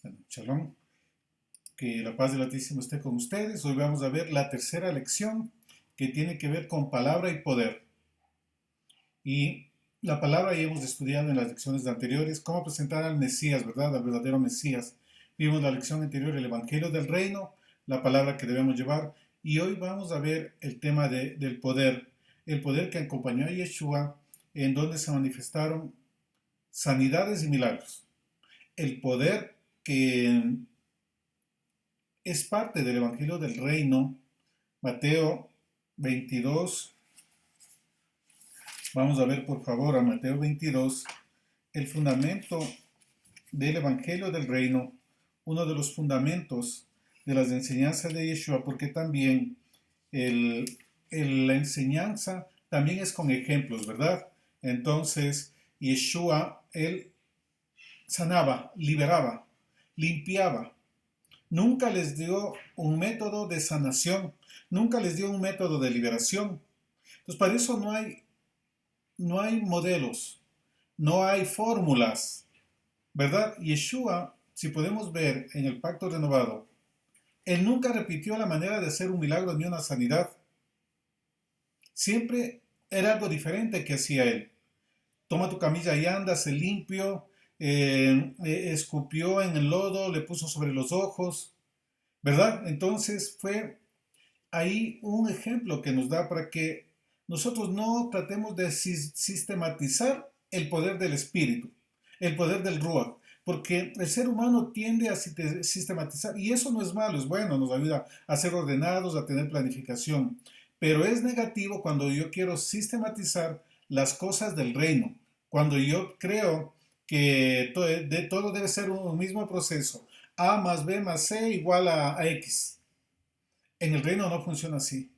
Bueno, shalom, que la paz del Altísimo esté con ustedes. Hoy vamos a ver la tercera lección que tiene que ver con palabra y poder. Y la palabra ya hemos estudiado en las lecciones anteriores cómo presentar al Mesías, ¿verdad? Al verdadero Mesías. Vimos la lección anterior, el Evangelio del Reino, la palabra que debemos llevar. Y hoy vamos a ver el tema del poder, el poder que acompañó a Yeshua, en donde se manifestaron sanidades y milagros. El poder que es parte del Evangelio del Reino, Mateo 22. Vamos a ver por favor a Mateo 22, el fundamento del Evangelio del Reino, uno de los fundamentos de las enseñanzas de Yeshua, porque también la enseñanza también es con ejemplos, ¿verdad? Entonces, Yeshua, él sanaba, liberaba, limpiaba. Nunca les dio un método de sanación, nunca les dio un método de liberación. Entonces, para eso no hay modelos, no hay fórmulas, ¿verdad? Yeshua, si podemos ver en el pacto renovado, él nunca repitió la manera de hacer un milagro ni una sanidad. Siempre era algo diferente que hacía él. Toma tu camilla y anda, se limpió, escupió en el lodo, le puso sobre los ojos, ¿verdad? Entonces fue ahí un ejemplo que nos da para que nosotros no tratemos de sistematizar el poder del espíritu, el poder del Ruach, porque el ser humano tiende a sistematizar, y eso no es malo, es bueno, nos ayuda a ser ordenados, a tener planificación, pero es negativo cuando yo quiero sistematizar las cosas del reino, cuando yo creo que todo debe ser un mismo proceso, A más B más C igual a X. En el reino no funciona así.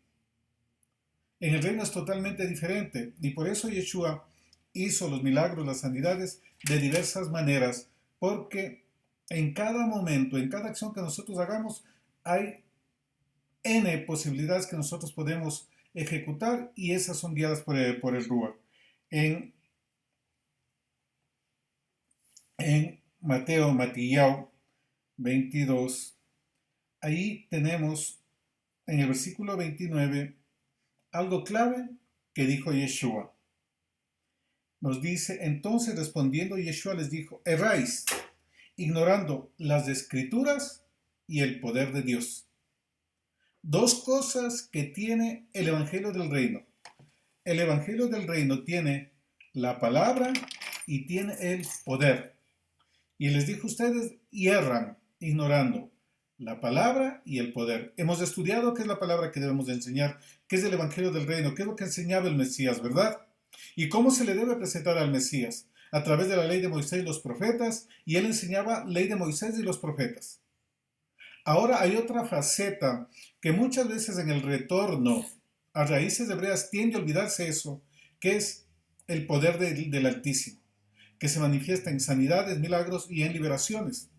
En el reino es totalmente diferente. Y por eso Yeshua hizo los milagros, las sanidades de diversas maneras. Porque en cada momento, en cada acción que nosotros hagamos, hay N posibilidades que nosotros podemos ejecutar y esas son guiadas por el Ruach. En, en Mateo 22, ahí tenemos en el versículo 29 algo clave que dijo Yeshua. Nos dice, entonces respondiendo Yeshua les dijo, erráis, ignorando las escrituras y el poder de Dios. Dos cosas que tiene el Evangelio del Reino. El Evangelio del Reino tiene la palabra y tiene el poder. Y les dijo, ustedes hierran, ignorando la palabra y el poder. Hemos estudiado qué es la palabra que debemos de enseñar, qué es el Evangelio del Reino, qué es lo que enseñaba el Mesías, ¿verdad? Y cómo se le debe presentar al Mesías, a través de la ley de Moisés y los profetas, y él enseñaba ley de Moisés y los profetas. Ahora hay otra faceta que muchas veces en el retorno a raíces hebreas tiende a olvidarse eso, que es el poder del Altísimo, que se manifiesta en sanidades, milagros y en liberaciones.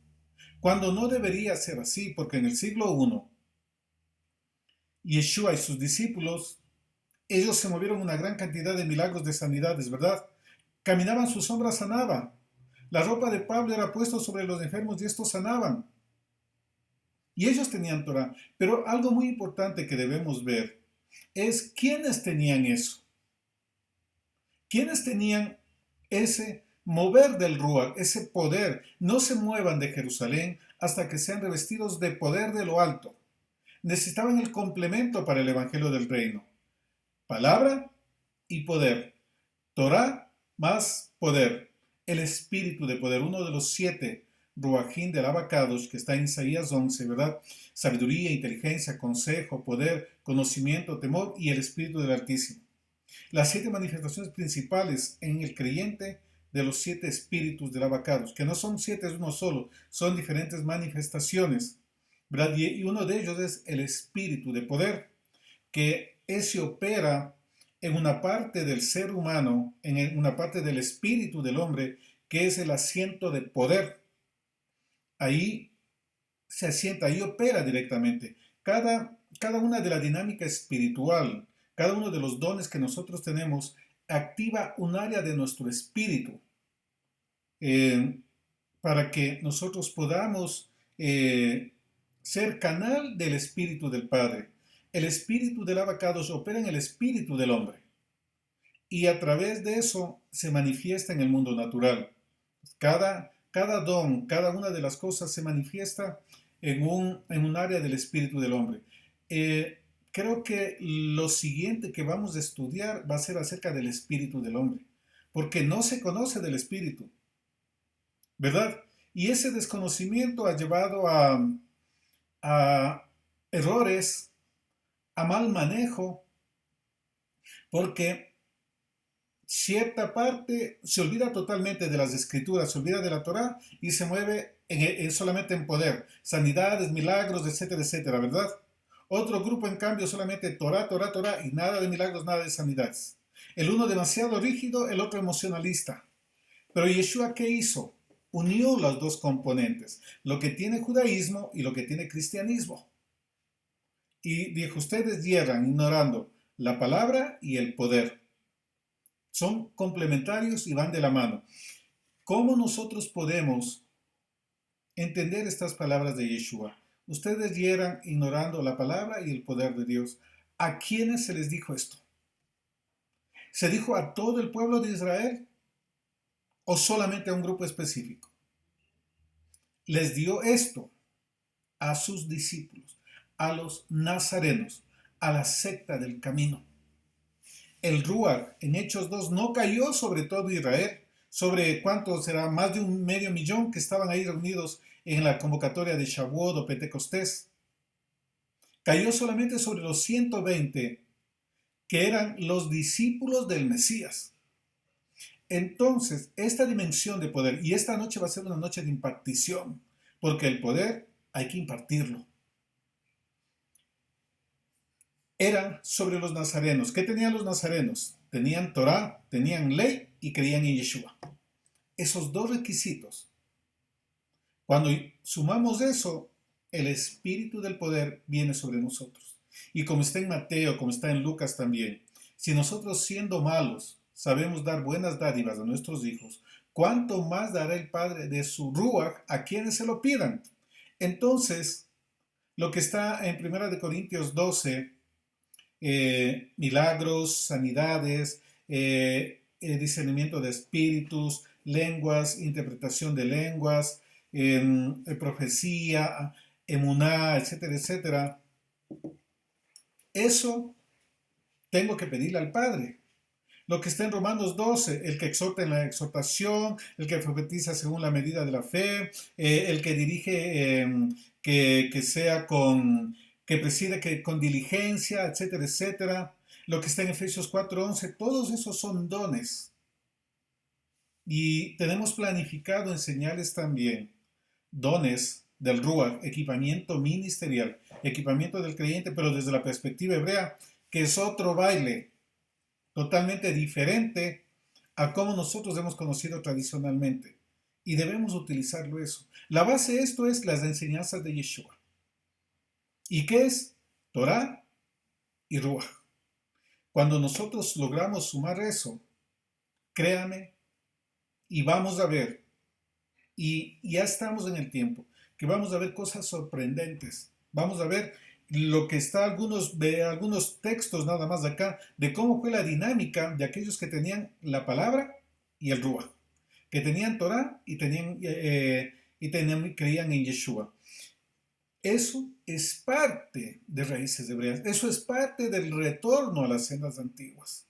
Cuando no debería ser así, porque en el siglo I, Yeshua y sus discípulos, ellos se movieron una gran cantidad de milagros de sanidades, ¿verdad? Caminaban, su sombra sanaba. La ropa de Pablo era puesta sobre los enfermos y estos sanaban. Y ellos tenían Torah. Pero algo muy importante que debemos ver es quiénes tenían eso. ¿Quiénes tenían ese mover del Ruach, ese poder? No se muevan de Jerusalén hasta que sean revestidos de poder de lo alto. Necesitaban el complemento para el Evangelio del Reino. Palabra y poder. Torah más poder. El espíritu de poder, uno de los 7 Ruachim del Abacados, que está en Isaías 11, ¿verdad? Sabiduría, inteligencia, consejo, poder, conocimiento, temor y el espíritu del Altísimo. Las 7 manifestaciones principales en el creyente de los 7 espíritus del Abacados, que no son 7, es uno solo, son diferentes manifestaciones, ¿verdad? Y uno de ellos es el espíritu de poder, que ese opera en una parte del ser humano, en una parte del espíritu del hombre, que es el asiento de poder. Ahí se asienta, ahí opera directamente. Cada una de la dinámica espiritual, cada uno de los dones que nosotros tenemos, activa un área de nuestro espíritu. Eh, para que nosotros podamos ser canal del Espíritu del Padre. El Espíritu del Abacados opera en el Espíritu del hombre y a través de eso se manifiesta en el mundo natural. Cada don, cada una de las cosas se manifiesta en un área del espíritu del hombre. Creo que lo siguiente que vamos a estudiar va a ser acerca del espíritu del hombre, porque no se conoce del espíritu, ¿verdad? Y ese desconocimiento ha llevado a errores, a mal manejo, porque cierta parte se olvida totalmente de las escrituras, se olvida de la Torá y se mueve solamente en poder, sanidades, milagros, etcétera, etcétera, ¿verdad? Otro grupo, en cambio, solamente Torá, Torá, Torá y nada de milagros, nada de sanidades. El uno demasiado rígido, el otro emocionalista. Pero Yeshua, ¿qué hizo? Unió los dos componentes, lo que tiene judaísmo y lo que tiene cristianismo. Y dijo, ustedes hierran ignorando la palabra y el poder. Son complementarios y van de la mano. ¿Cómo nosotros podemos entender estas palabras de Yeshua? Ustedes hieran ignorando la palabra y el poder de Dios. ¿A quiénes se les dijo esto? ¿Se dijo a todo el pueblo de Israel o solamente a un grupo específico? Les dio esto a sus discípulos, a los nazarenos, a la secta del camino. El Ruach en Hechos 2 no cayó sobre todo Israel, sobre cuánto será, más de 500,000 que estaban ahí reunidos en la convocatoria de Shavuot o Pentecostés. Cayó solamente sobre los 120 que eran los discípulos del Mesías. Entonces, esta dimensión de poder, y esta noche va a ser una noche de impartición, porque el poder hay que impartirlo. Era sobre los nazarenos. ¿Qué tenían los nazarenos? Tenían Torá, tenían ley y creían en Yeshua. Esos dos requisitos. Cuando sumamos eso, el espíritu del poder viene sobre nosotros. Y como está en Mateo, como está en Lucas también, si nosotros siendo malos sabemos dar buenas dádivas a nuestros hijos, ¿cuánto más dará el Padre de su Ruach a quienes se lo pidan? Entonces, lo que está en 1 Corintios 12, milagros, sanidades, discernimiento de espíritus, lenguas, interpretación de lenguas, profecía, emuná, etcétera, etcétera. Eso tengo que pedirle al Padre. Lo que está en Romanos 12, el que exhorta en la exhortación, el que profetiza según la medida de la fe, el que dirige, que sea que preside con diligencia, etcétera, etcétera. Lo que está en Efesios 4:11, todos esos son dones. Y tenemos planificado enseñarles también dones del Ruach, equipamiento ministerial, equipamiento del creyente, pero desde la perspectiva hebrea, que es otro baile totalmente diferente a como nosotros hemos conocido tradicionalmente. Y debemos utilizarlo eso. La base de esto es las enseñanzas de Yeshua. ¿Y qué es? Torah y Ruach. Cuando nosotros logramos sumar eso, créame, y vamos a ver, y ya estamos en el tiempo, que vamos a ver cosas sorprendentes. Vamos a ver lo que está algunos textos nada más de acá, de cómo fue la dinámica de aquellos que tenían la palabra y el Ruach, que tenían Torah y creían en Yeshua. Eso es parte de Raíces Hebreas, eso es parte del retorno a las sendas antiguas.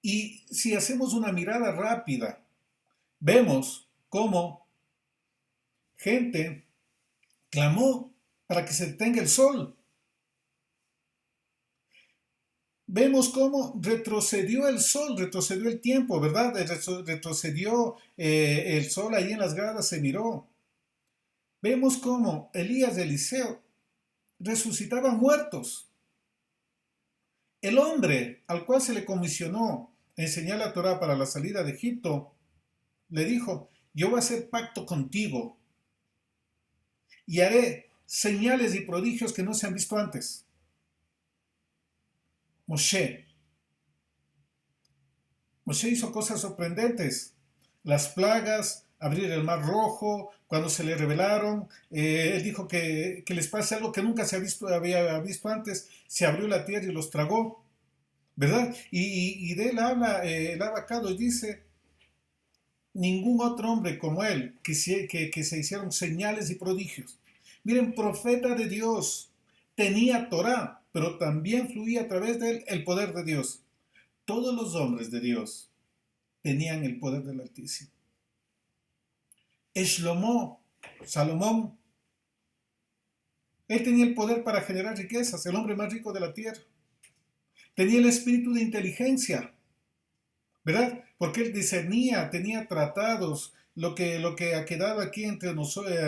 Y si hacemos una mirada rápida, vemos cómo gente clamó para que se detenga el sol. Vemos cómo retrocedió el sol, retrocedió el tiempo, ¿verdad? Retrocedió el sol ahí en las gradas, se miró. Vemos cómo Elías y Eliseo resucitaban muertos. El hombre al cual se le comisionó enseñar la Torá para la salida de Egipto, le dijo, yo voy a hacer pacto contigo y haré señales y prodigios que no se han visto antes. Moshe hizo cosas sorprendentes. Las plagas abrir el mar rojo, cuando se le revelaron, él dijo que les pase algo que nunca había visto antes, se abrió la tierra y los tragó, ¿verdad? Y de él habla el Abacados, dice, ningún otro hombre como él, que se hicieron señales y prodigios. Miren, profeta de Dios, tenía Torah, pero también fluía a través de él el poder de Dios. Todos los hombres de Dios tenían el poder del Altísimo. Shlomo, Salomón, él tenía el poder para generar riquezas, el hombre más rico de la tierra. Tenía el espíritu de inteligencia, ¿verdad? Porque él discernía, tenía tratados, lo que ha quedado aquí entre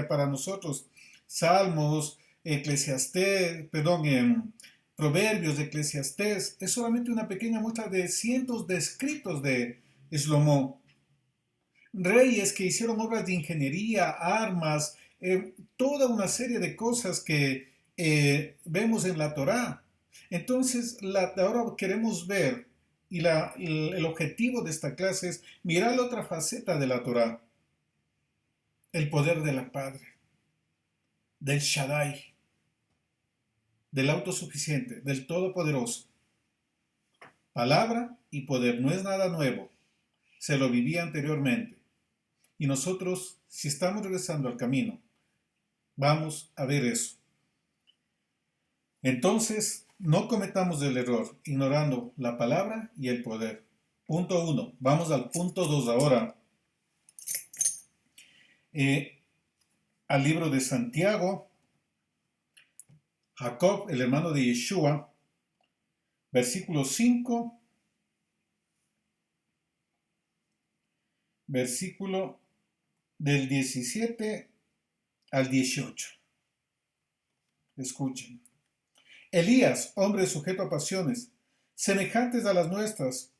para nosotros, Salmos, Eclesiastés, perdón, Proverbios, Eclesiastés, es solamente una pequeña muestra de cientos de escritos de Shlomo. Reyes que hicieron obras de ingeniería, armas, toda una serie de cosas que vemos en la Torá. Entonces, ahora queremos ver, y el objetivo de esta clase es mirar la otra faceta de la Torá, el poder de la Padre, del Shaddai, del autosuficiente, del Todopoderoso. Palabra y poder no es nada nuevo, se lo vivía anteriormente. Y nosotros, si estamos regresando al camino, vamos a ver eso. Entonces, no cometamos el error ignorando la palabra y el poder. Punto 1. Vamos al punto 2 ahora. Al libro de Santiago, Jacob, el hermano de Yeshua, versículo 5, versículo del 17 al 18. Escuchen. Elías, hombre sujeto a pasiones, semejantes a las nuestras,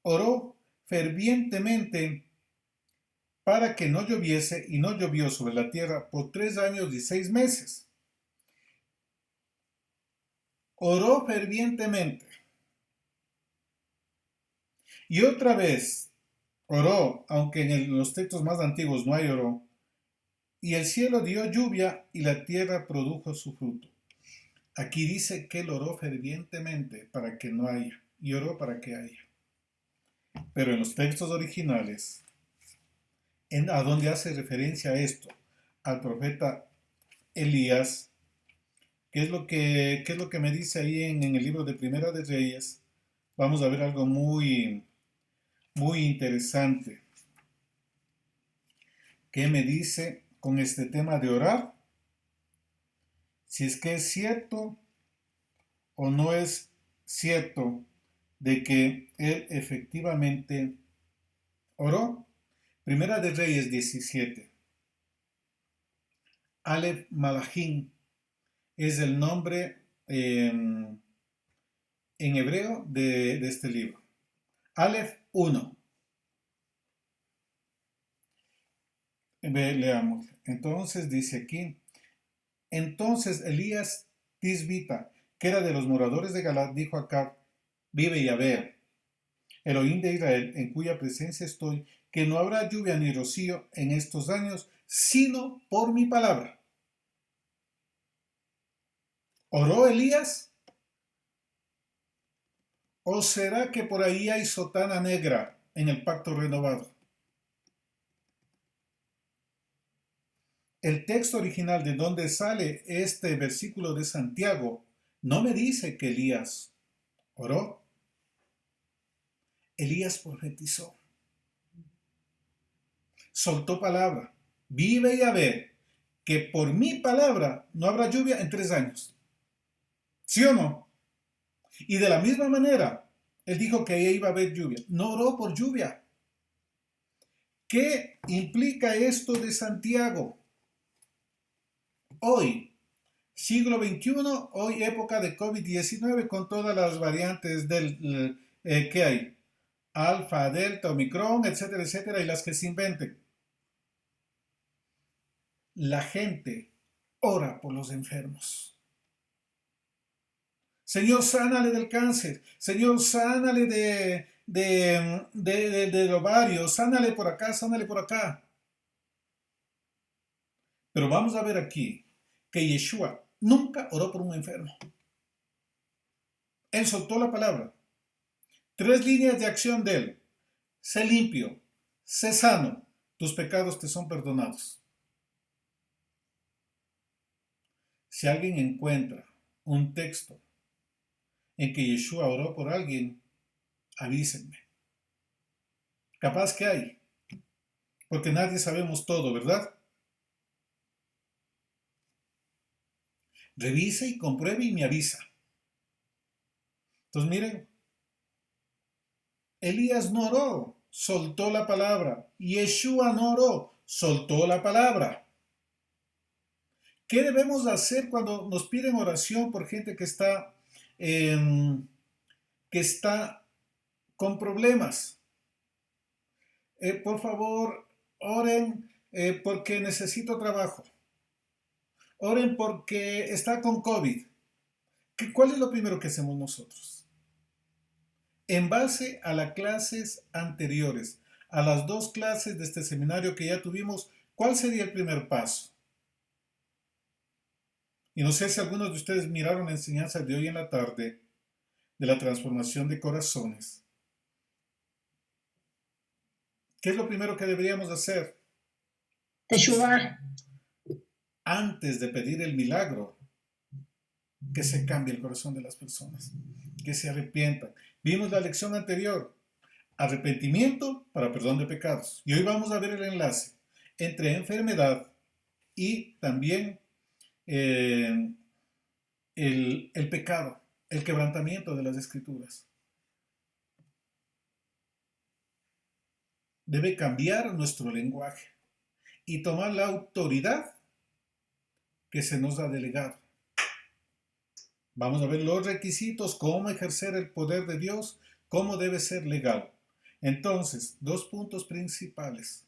oró fervientemente para que no lloviese, y no llovió sobre la tierra por 3 años y 6 meses. Oró fervientemente. Y otra vez oró, aunque en los textos más antiguos no hay oró, y el cielo dio lluvia y la tierra produjo su fruto. Aquí dice que él oró fervientemente para que no haya, y oró para que haya. Pero en los textos originales, a donde hace referencia a esto, al profeta Elías, ¿qué es lo que me dice ahí en el libro de Primera de Reyes? Vamos a ver algo muy, muy interesante. ¿Qué me dice con este tema de orar? Si es que es cierto o no es cierto de que él efectivamente oró. Primera de Reyes 17. Aleph Malachim es el nombre en hebreo de este libro. Aleph 1. Leamos. Entonces dice aquí, entonces Elías Tisbita, que era de los moradores de Galat, dijo a Acab, vive Yahvé, Elohim de Israel, en cuya presencia estoy, que no habrá lluvia ni rocío en estos años, sino por mi palabra. ¿Oró Elías? ¿O será que por ahí hay sotana negra en el pacto renovado? El texto original de donde sale este versículo de Santiago no me dice que Elías oró. Elías profetizó. Soltó palabra. Vive Yahvé, que por mi palabra no habrá lluvia en 3 años. ¿Sí o no? Y de la misma manera, él dijo que iba a haber lluvia. No oró por lluvia. ¿Qué implica esto de Santiago? Hoy, siglo XXI, hoy época de COVID-19 con todas las variantes que hay. Alfa, Delta, Omicron, etcétera, etcétera, y las que se inventen. La gente ora por los enfermos. Señor, sánale del cáncer. Señor, sánale del ovario. Sánale por acá, sánale por acá. Pero vamos a ver aquí que Yeshua nunca oró por un enfermo. Él soltó la palabra. 3 líneas de acción de él. Sé limpio, sé sano, tus pecados te son perdonados. Si alguien encuentra un texto en que Yeshua oró por alguien, avísenme. Capaz que hay, porque nadie sabemos todo, ¿verdad? Revise y compruebe y me avisa. Entonces miren, Elías no oró, soltó la palabra. Yeshua no oró, soltó la palabra. ¿Qué debemos hacer cuando nos piden oración por gente eh, que está con problemas? Por favor, oren porque necesito trabajo. Oren porque está con COVID. ¿Cuál es lo primero que hacemos nosotros? En base a las clases anteriores, a las 2 clases de este seminario que ya tuvimos, ¿cuál sería el primer paso? Y no sé si algunos de ustedes miraron la enseñanza de hoy en la tarde de la transformación de corazones. ¿Qué es lo primero que deberíamos hacer? Teshuvah. Antes de pedir el milagro, que se cambie el corazón de las personas, que se arrepientan. Vimos la lección anterior, arrepentimiento para perdón de pecados. Y hoy vamos a ver el enlace entre enfermedad y también eh, el pecado, el quebrantamiento de las escrituras. Debe cambiar nuestro lenguaje y tomar la autoridad que se nos ha delegado. Vamos a ver los requisitos, cómo ejercer el poder de Dios, cómo debe ser legal. Entonces, 2 puntos principales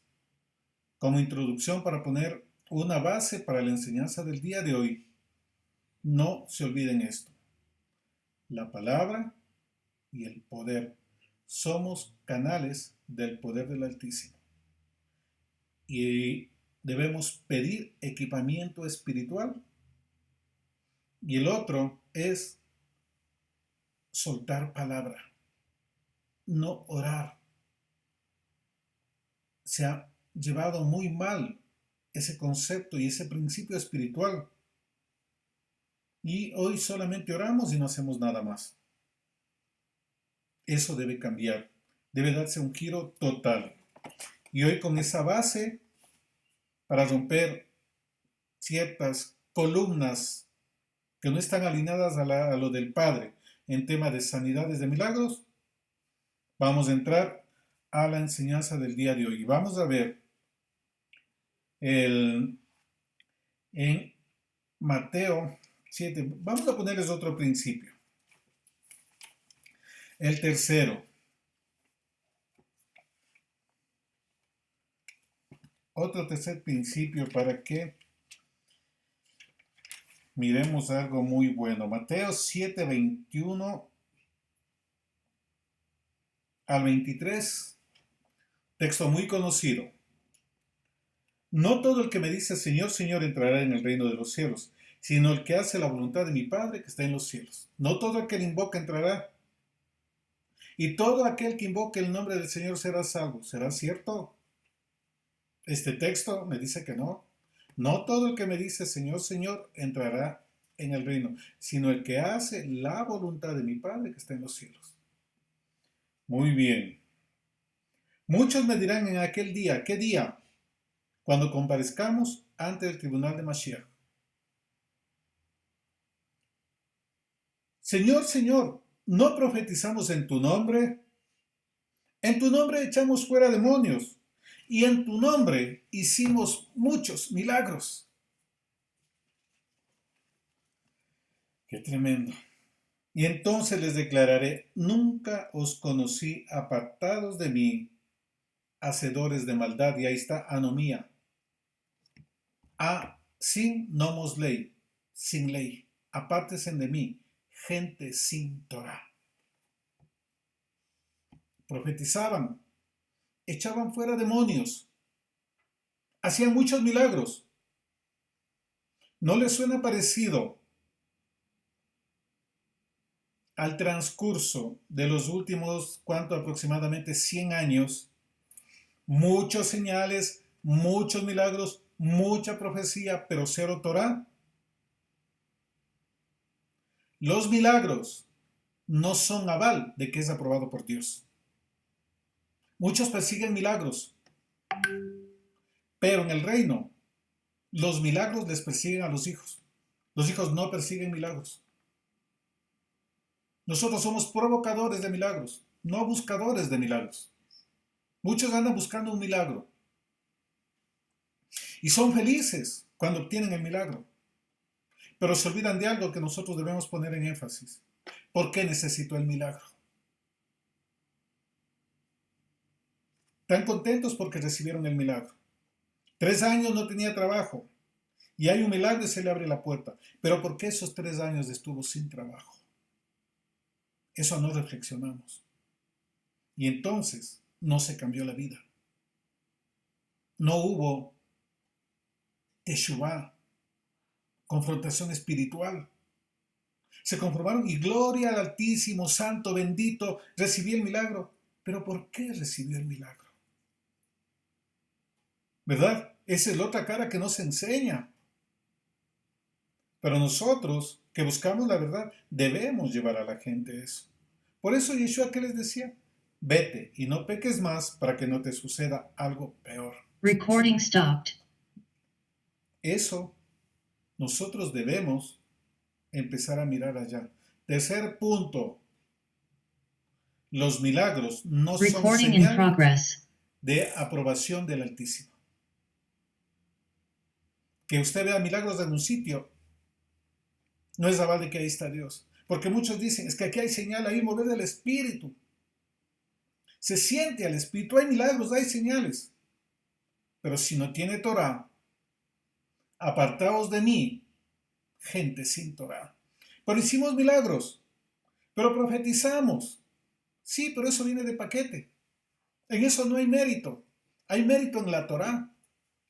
como introducción para poner una base para la enseñanza del día de hoy. No se olviden esto. La palabra y el poder. Somos canales del poder del Altísimo. Y debemos pedir equipamiento espiritual. Y el otro es soltar palabra, no orar. Se ha llevado muy mal ese concepto y ese principio espiritual. Y hoy solamente oramos y no hacemos nada más. Eso debe cambiar. Debe darse un giro total. Y hoy con esa base, para romper ciertas columnas que no están alineadas a lo del Padre en tema de sanidades de milagros, vamos a entrar a la enseñanza del día de hoy. Y vamos a ver en Mateo 7. Vamos a ponerles otro principio. El tercero. Otro tercer principio para que miremos algo muy bueno. Mateo 7, 21 al 23. Texto muy conocido. No todo el que me dice Señor, Señor entrará en el reino de los cielos, sino el que hace la voluntad de mi Padre que está en los cielos. No todo el que le invoca entrará. Y todo aquel que invoque el nombre del Señor será salvo. ¿Será cierto? Este texto me dice que no. No todo el que me dice Señor, Señor entrará en el reino, sino el que hace la voluntad de mi Padre que está en los cielos. Muy bien. Muchos me dirán en aquel día, ¿qué día? Cuando comparezcamos ante el tribunal de Mashiach. Señor, Señor, ¿no profetizamos en tu nombre? En tu nombre echamos fuera demonios y en tu nombre hicimos muchos milagros. Qué tremendo. Y entonces les declararé, nunca os conocí, apartados de mí, hacedores de maldad. Y ahí está anomía. Sin nomos ley, sin ley. Apártense de mí, gente sin Torah. Profetizaban, echaban fuera demonios, hacían muchos milagros, ¿No le suena parecido al transcurso de los últimos, cuánto, aproximadamente 100 años? Muchos señales, muchos milagros, mucha profecía, pero cero Torah. Los milagros no son aval de que es aprobado por Dios. Muchos persiguen milagros, pero en el reino los milagros les persiguen a los hijos. Los hijos no persiguen milagros. Nosotros somos provocadores de milagros, no buscadores de milagros. Muchos andan buscando un milagro y son felices cuando obtienen el milagro, pero se olvidan de algo que nosotros debemos poner en énfasis. ¿Por qué necesito el milagro? Están contentos porque recibieron el milagro. 3 años no tenía trabajo y hay un milagro y se le abre la puerta. Pero ¿por qué esos 3 años estuvo sin trabajo? Eso no reflexionamos. Y entonces no se cambió la vida. No hubo teshuvá, confrontación espiritual. Se conformaron y gloria al Altísimo, Santo, bendito, recibí el milagro. Pero ¿por qué recibió el milagro? ¿Verdad? Esa es la otra cara que no se enseña. Pero nosotros, que buscamos la verdad, debemos llevar a la gente eso. Por eso Yeshua, ¿qué les decía? Vete y no peques más para que no te suceda algo peor. Recording stopped. Eso nosotros debemos empezar a mirar allá. Tercer punto. Los milagros no son Recording in señal progress. de aprobación del Altísimo. Que usted vea milagros en un sitio no es aval de que ahí está Dios. Porque muchos dicen, es que aquí hay señal, ahí mover del Espíritu. Se siente al Espíritu, hay milagros, hay señales. Pero si no tiene Torah, apartaos de mí, gente sin Torah. Pero hicimos milagros, pero profetizamos. Sí, pero eso viene de paquete. En eso no hay mérito. Hay mérito en la Torah,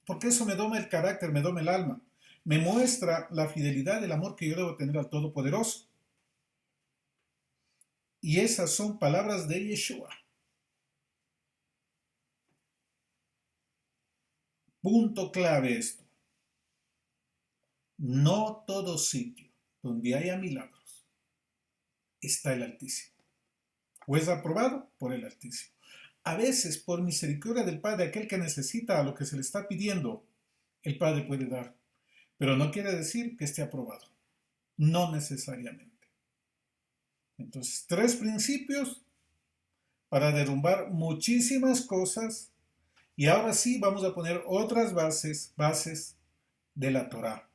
porque eso me doma el carácter, me doma el alma. Me muestra la fidelidad, el amor que yo debo tener al Todopoderoso. Y esas son palabras de Yeshua. Punto clave esto. No todo sitio donde haya milagros está el Altísimo. O es aprobado por el Altísimo. A veces, por misericordia del Padre, aquel que necesita a lo que se le está pidiendo, el Padre puede dar. Pero no quiere decir que esté aprobado. No necesariamente. Entonces, 3 principios para derrumbar muchísimas cosas. Y ahora sí vamos a poner otras bases de la Torá.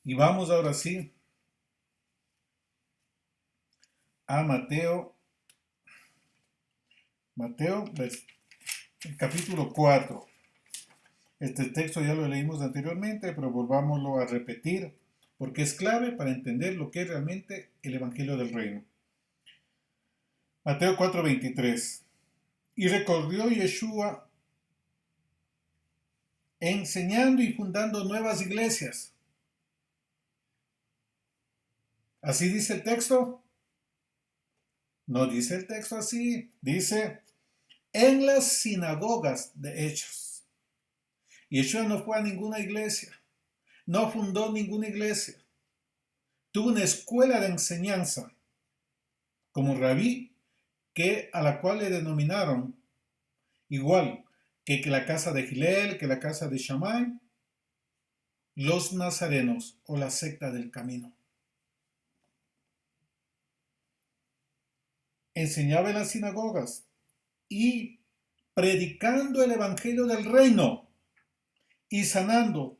Y vamos ahora sí a Mateo, capítulo 4. Este texto ya lo leímos anteriormente, pero volvámoslo a repetir, porque es clave para entender lo que es realmente el Evangelio del Reino. Mateo 4:23. Y recorrió Yeshua enseñando y fundando nuevas iglesias. ¿Así dice el texto? No dice el texto así. Dice, en las sinagogas de Hechos. Yeshua no fue a ninguna iglesia. No fundó ninguna iglesia. Tuvo una escuela de enseñanza como rabí, a la cual le denominaron igual que la casa de Gilel, que la casa de Shammai, los nazarenos o la secta del camino. Enseñaba en las sinagogas y predicando el evangelio del reino y sanando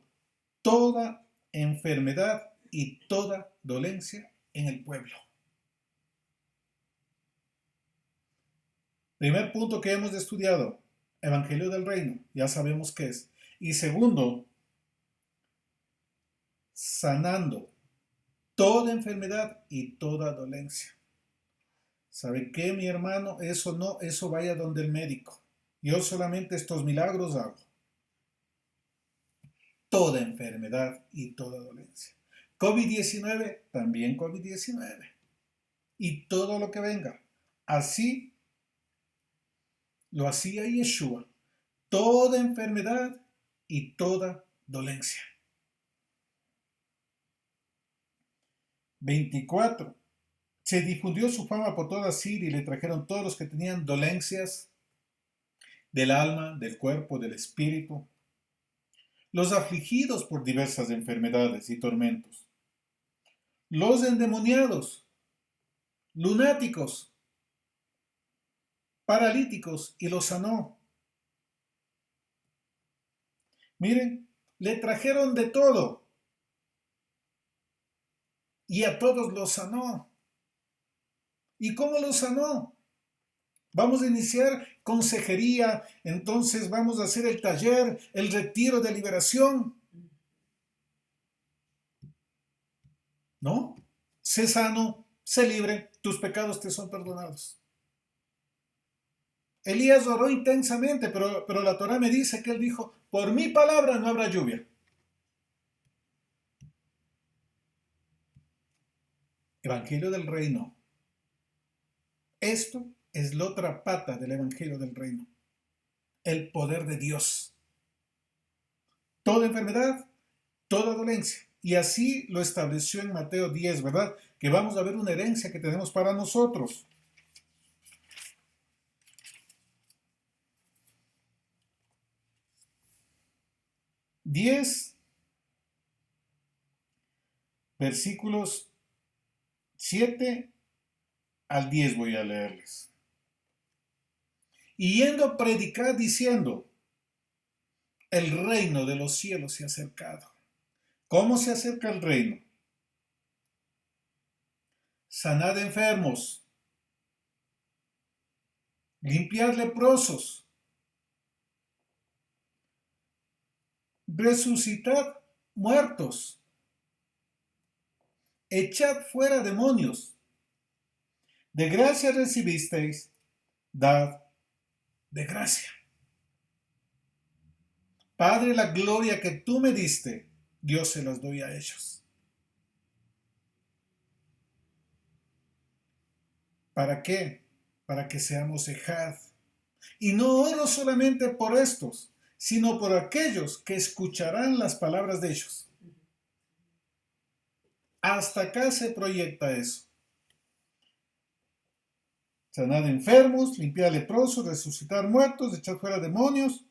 toda enfermedad y toda dolencia en el pueblo. Primer punto que hemos estudiado, evangelio del reino, ya sabemos qué es. Y segundo, sanando toda enfermedad y toda dolencia. ¿Sabe qué, mi hermano? Eso vaya donde el médico. Yo solamente estos milagros hago. toda enfermedad y toda dolencia. COVID-19, también COVID-19. Y todo lo que venga. Así lo hacía Yeshua. Toda enfermedad y toda dolencia. 24. Se difundió su fama por toda Siria y le trajeron todos los que tenían dolencias del alma, del cuerpo, del espíritu, los afligidos por diversas enfermedades y tormentos, los endemoniados, lunáticos, paralíticos, y los sanó. Miren, le trajeron de todo y a todos los sanó. ¿Y cómo los sanó? Vamos a iniciar consejería, entonces vamos a hacer el taller, el retiro de liberación. ¿No? Sé sano, sé libre, tus pecados te son perdonados. Elías oró intensamente, pero la Torá me dice que él dijo, por mi palabra no habrá lluvia. Evangelio del Reino. Esto es la otra pata del Evangelio del Reino. El poder de Dios. Toda enfermedad, toda dolencia. Y así lo estableció en Mateo 10, ¿verdad? Que vamos a ver una herencia que tenemos para nosotros. 10, versículos 7 al 10 voy a leerles. Y yendo a predicar diciendo, el reino de los cielos se ha acercado. ¿Cómo se acerca el reino? Sanad enfermos, limpiad leprosos, resucitad muertos, echad fuera demonios. De gracia recibisteis, dad de gracia. Padre, la gloria que tú me diste, Dios se las doy a ellos. ¿Para qué? Para que seamos ejad. Y no oro solamente por estos, sino por aquellos que escucharán las palabras de ellos. Hasta acá se proyecta eso. Sanar enfermos, limpiar leprosos, resucitar muertos, echar fuera demonios.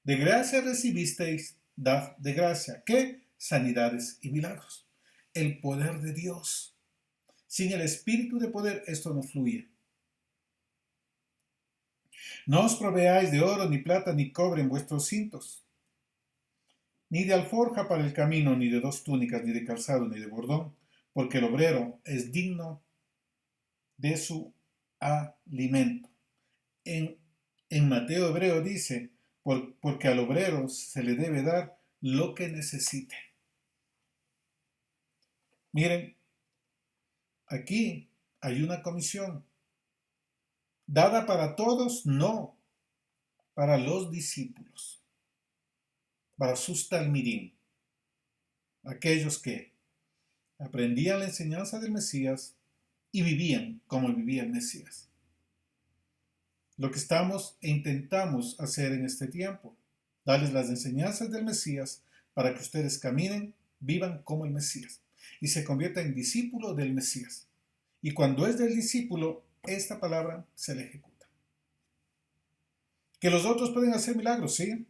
De gracia recibisteis, dad de gracia. ¿Qué? Sanidades y milagros. El poder de Dios. Sin el espíritu de poder esto no fluye. No os proveáis de oro, ni plata, ni cobre en vuestros cintos, ni de alforja para el camino, ni de 2 túnicas, ni de calzado, ni de bordón, porque el obrero es digno de su alimento. En Mateo Hebreo dice, porque al obrero se le debe dar lo que necesite. Miren, aquí hay una comisión. ¿Dada para todos? No, para los discípulos, para sus talmidim, aquellos que aprendían la enseñanza del Mesías y vivían como vivía el Mesías. Lo que estamos e intentamos hacer en este tiempo, darles las enseñanzas del Mesías para que ustedes caminen, vivan como el Mesías y se conviertan en discípulos del Mesías. Y cuando es del discípulo, esta palabra se le ejecuta. Que los otros pueden hacer milagros, ¿sí?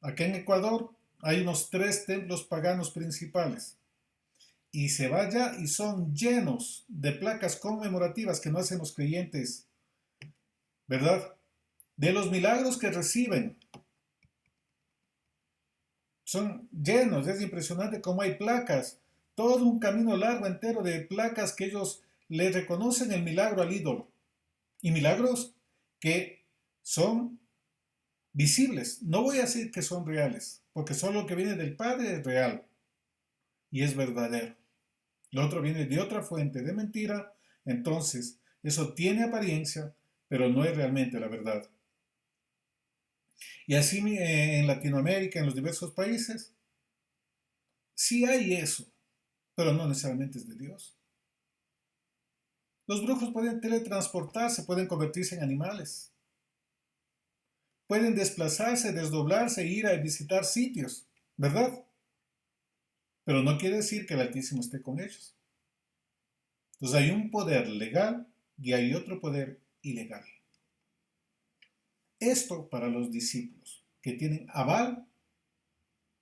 Acá en Ecuador hay unos 3 templos paganos principales. Y se va allá y son llenos de placas conmemorativas que no hacen los creyentes, ¿verdad? De los milagros que reciben. Son llenos, es impresionante cómo hay placas. Todo un camino largo entero de placas que ellos le reconocen el milagro al ídolo. Y milagros que son visibles. No voy a decir que son reales, porque solo lo que viene del Padre es real y es verdadero. Lo otro viene de otra fuente de mentira, entonces eso tiene apariencia, pero no es realmente la verdad. Y así en Latinoamérica, en los diversos países, sí hay eso, pero no necesariamente es de Dios. Los brujos pueden teletransportarse, pueden convertirse en animales, pueden desplazarse, desdoblarse, ir a visitar sitios, ¿verdad? Pero no quiere decir que el Altísimo esté con ellos. Entonces hay un poder legal y hay otro poder ilegal. Esto para los discípulos que tienen aval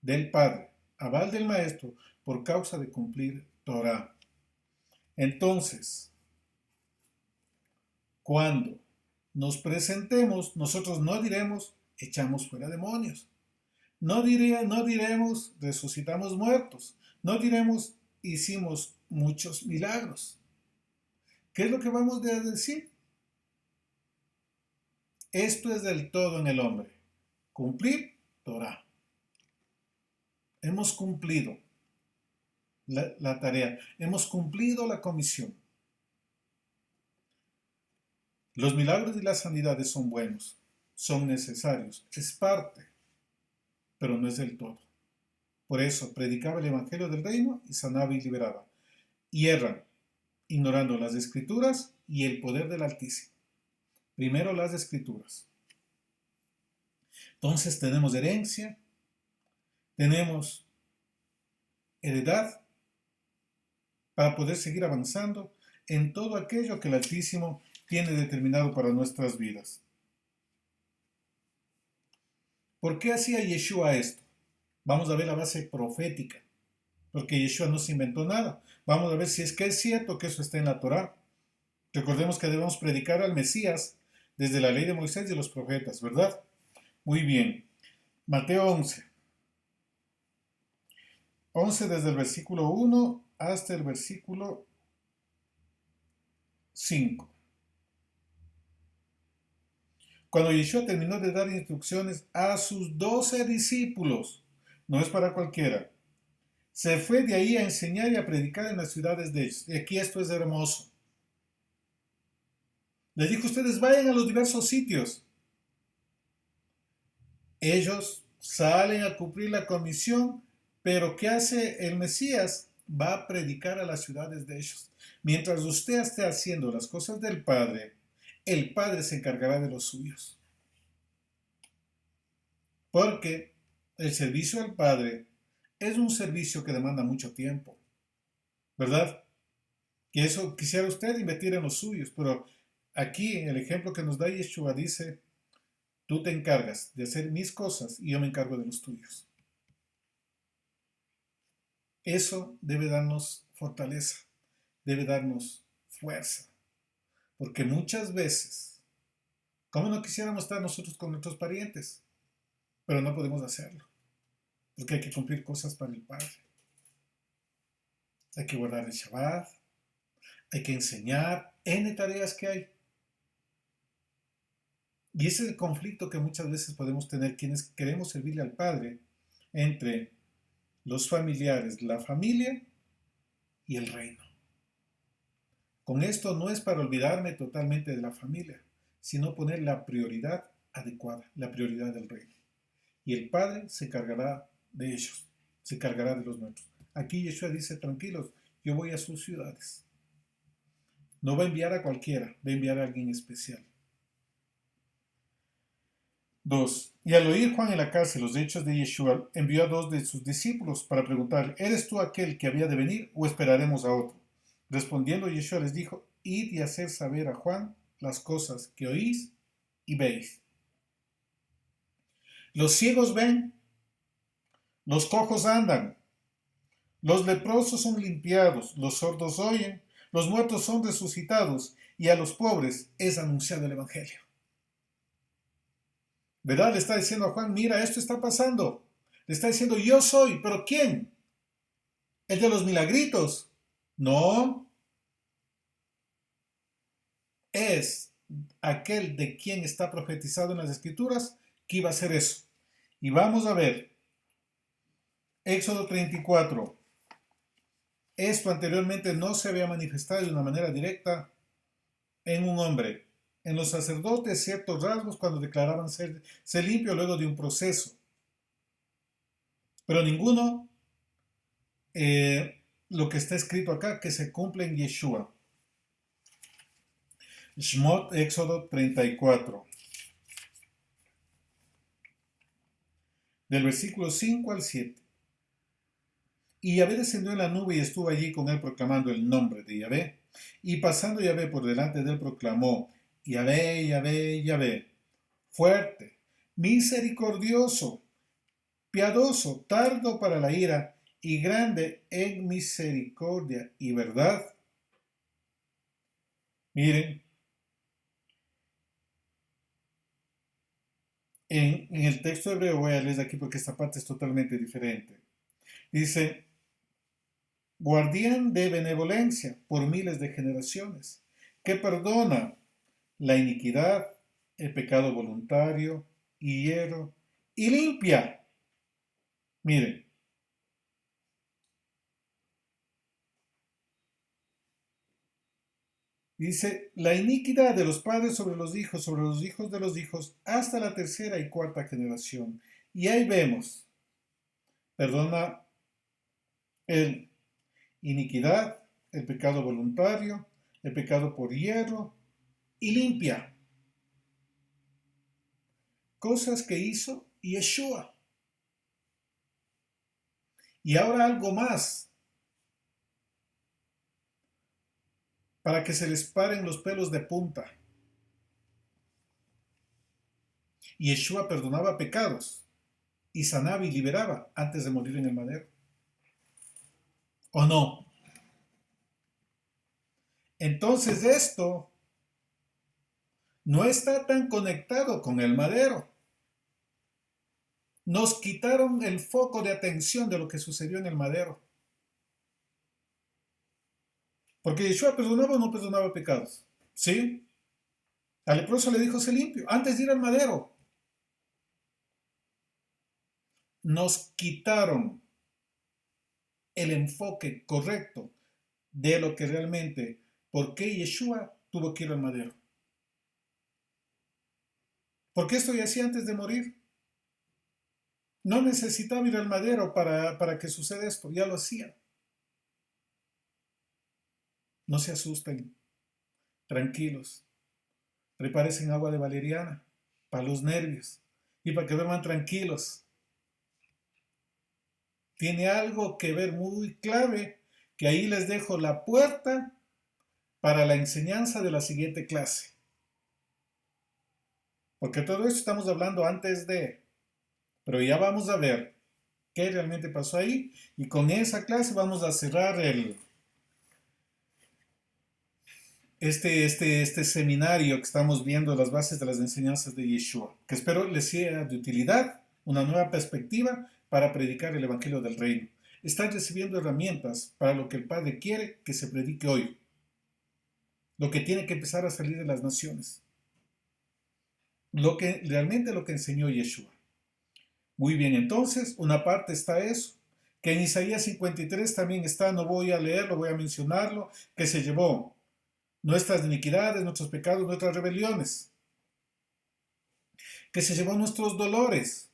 del Padre, aval del Maestro, por causa de cumplir Torah. Entonces, cuando nos presentemos, nosotros no diremos echamos fuera demonios. No diremos resucitamos muertos. No diremos hicimos muchos milagros. ¿Qué es lo que vamos a decir? Esto es del todo en el hombre. Cumplir Torah. Hemos cumplido la tarea. Hemos cumplido la comisión. Los milagros y las sanidades son buenos. Son necesarios. Es parte. Pero no es del todo. Por eso predicaba el evangelio del reino y sanaba y liberaba. Y erran, ignorando las escrituras y el poder del Altísimo. Primero las escrituras. Entonces tenemos herencia, tenemos heredad para poder seguir avanzando en todo aquello que el Altísimo tiene determinado para nuestras vidas. ¿Por qué hacía Yeshua esto? Vamos a ver la base profética, porque Yeshua no se inventó nada. Vamos a ver si es que es cierto que eso está en la Torá. Recordemos que debemos predicar al Mesías desde la ley de Moisés y los profetas, ¿verdad? Muy bien. Mateo 11. 11 desde el versículo 1 hasta el versículo 5. Cuando Yeshua terminó de dar instrucciones a sus 12 discípulos, no es para cualquiera, se fue de ahí a enseñar y a predicar en las ciudades de ellos. Y aquí esto es hermoso. Les dijo, ustedes vayan a los diversos sitios. Ellos salen a cumplir la comisión, pero ¿qué hace el Mesías? Va a predicar a las ciudades de ellos. Mientras usted esté haciendo las cosas del Padre, el Padre se encargará de los suyos. Porque el servicio al Padre es un servicio que demanda mucho tiempo, ¿verdad? Y eso quisiera usted invertir en los suyos, pero aquí en el ejemplo que nos da Yeshua dice, tú te encargas de hacer mis cosas y yo me encargo de los tuyos. Eso debe darnos fortaleza, debe darnos fuerza, porque muchas veces, ¿cómo no quisiéramos estar nosotros con nuestros parientes? Pero no podemos hacerlo, porque hay que cumplir cosas para el Padre. Hay que guardar el Shabbat, hay que enseñar, N tareas que hay. Y ese es el conflicto que muchas veces podemos tener quienes queremos servirle al Padre entre los familiares, la familia y el reino. Con esto no es para olvidarme totalmente de la familia, sino poner la prioridad adecuada, la prioridad del reino. Y el Padre se encargará de ellos, se encargará de los nuestros. Aquí Yeshua dice, tranquilos, yo voy a sus ciudades. No va a enviar a cualquiera, va a enviar a alguien especial. 2. Y al oír Juan en la cárcel los hechos de Yeshua, envió a 2 de sus discípulos para preguntarle, ¿eres tú aquel que había de venir o esperaremos a otro? Respondiendo Yeshua les dijo, id y hacer saber a Juan las cosas que oís y veis. Los ciegos ven, los cojos andan, los leprosos son limpiados, los sordos oyen, los muertos son resucitados y a los pobres es anunciado el Evangelio. ¿Verdad? Le está diciendo a Juan, mira, esto está pasando. Le está diciendo, yo soy, pero ¿quién? ¿El de los milagritos? No. Es aquel de quien está profetizado en las Escrituras que iba a hacer eso. Y vamos a ver, Éxodo 34. Esto anteriormente no se había manifestado de una manera directa en un hombre, en los sacerdotes ciertos rasgos cuando declaraban ser limpio luego de un proceso. Pero ninguno, lo que está escrito acá, que se cumple en Yeshua. Shmot, Éxodo 34. Del versículo 5 al 7. Y Yahvé descendió en la nube y estuvo allí con él proclamando el nombre de Yahvé. Y pasando Yahvé por delante de él proclamó, Yahvé, Yahvé, Yahvé, fuerte, misericordioso, piadoso, tardo para la ira y grande en misericordia y verdad. Miren, en el texto hebreo, voy a leer aquí porque esta parte es totalmente diferente. Dice, guardián de benevolencia por miles de generaciones, que perdona la iniquidad, el pecado voluntario y hiero, y limpia. Miren, dice, la iniquidad de los padres sobre los hijos de los hijos, hasta la tercera y cuarta generación. Y ahí vemos, perdona el iniquidad, el pecado voluntario, el pecado por hierro, y limpia. Cosas que hizo Yeshua. Y ahora algo más, para que se les paren los pelos de punta. Yeshua perdonaba pecados y sanaba y liberaba antes de morir en el madero. ¿O no? Entonces esto no está tan conectado con el madero. Nos quitaron el foco de atención de lo que sucedió en el madero. Porque Yeshua perdonaba o no perdonaba pecados. ¿Sí? Al leproso le dijo, sé limpio, antes de ir al madero. Nos quitaron el enfoque correcto de lo que realmente, ¿por qué Yeshua tuvo que ir al madero? ¿Por qué esto ya hacía antes de morir? No necesitaba ir al madero para que suceda esto, ya lo hacía. No se asusten, tranquilos. Prepárense agua de valeriana para los nervios y para que duerman tranquilos. Tiene algo que ver muy clave, que ahí les dejo la puerta para la enseñanza de la siguiente clase. Porque todo esto estamos hablando antes de, pero ya vamos a ver qué realmente pasó ahí y con esa clase vamos a cerrar este seminario que estamos viendo, las bases de las enseñanzas de Yeshua, que espero les sea de utilidad, una nueva perspectiva para predicar el Evangelio del Reino. Están recibiendo herramientas para lo que el Padre quiere que se predique hoy, lo que tiene que empezar a salir de las naciones, lo que enseñó Yeshua. Muy bien, entonces, una parte está eso, que en Isaías 53 también está, no voy a leerlo, voy a mencionarlo, que se llevó nuestras iniquidades, nuestros pecados, nuestras rebeliones, que se llevó nuestros dolores,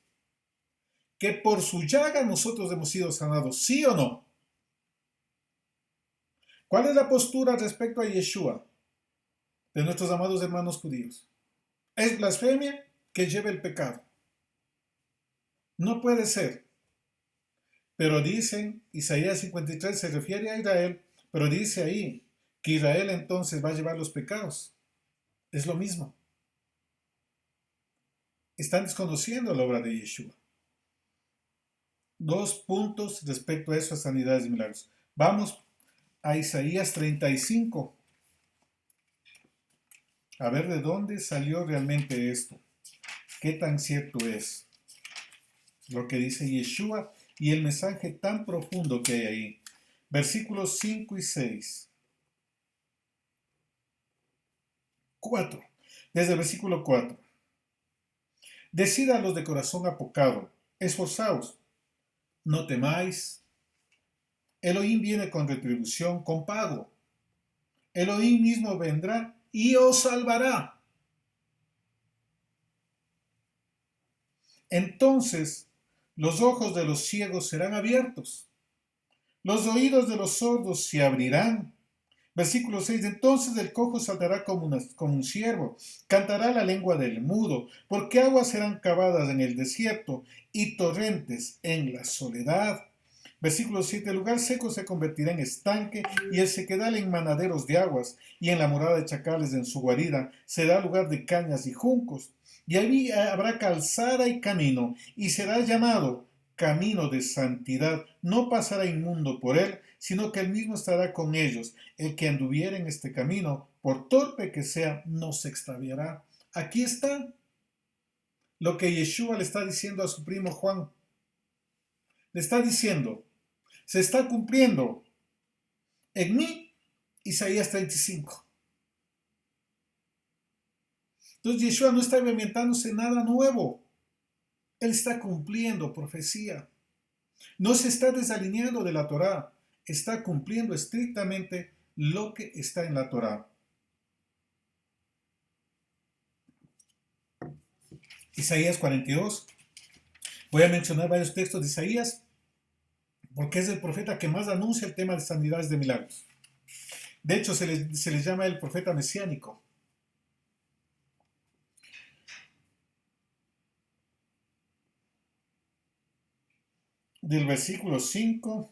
que por su llaga nosotros hemos sido sanados, ¿sí o no? ¿Cuál es la postura respecto a Yeshua de nuestros amados hermanos judíos? Es blasfemia que lleve el pecado. No puede ser. Pero dicen, Isaías 53 se refiere a Israel, pero dice ahí que Israel entonces va a llevar los pecados. Es lo mismo. Están desconociendo la obra de Yeshua. 2 puntos respecto a esas sanidades y milagros. Vamos a Isaías 35. A ver de dónde salió realmente esto. ¿Qué tan cierto es lo que dice Yeshua y el mensaje tan profundo que hay ahí? Versículos 5 y 6. 4. Desde el versículo 4. Decid a los de corazón apocado, esforzaos, no temáis. Elohim viene con retribución, con pago. Elohim mismo vendrá y os salvará. Entonces los ojos de los ciegos serán abiertos, los oídos de los sordos se abrirán. Versículo 6. Entonces el cojo saltará como un ciervo, cantará la lengua del mudo, porque aguas serán cavadas en el desierto y torrentes en la soledad. Versículo 7. El lugar seco se convertirá en estanque y el sequedal en manaderos de aguas, y en la morada de chacales en su guarida será lugar de cañas y juncos. Y allí habrá calzada y camino, y será llamado camino de santidad. No pasará inmundo por él, sino que él mismo estará con ellos. El que anduviera en este camino, por torpe que sea, no se extraviará. Aquí está lo que Yeshua le está diciendo a su primo Juan. Le está diciendo, se está cumpliendo en mí Isaías 35. Entonces Yeshua no está inventándose nada nuevo. Él está cumpliendo profecía. No se está desalineando de la Torá. Está cumpliendo estrictamente lo que está en la Torá. Isaías 42. Voy a mencionar varios textos de Isaías porque es el profeta que más anuncia el tema de sanidades de milagros. De hecho, se les llama el profeta mesiánico. Del versículo 5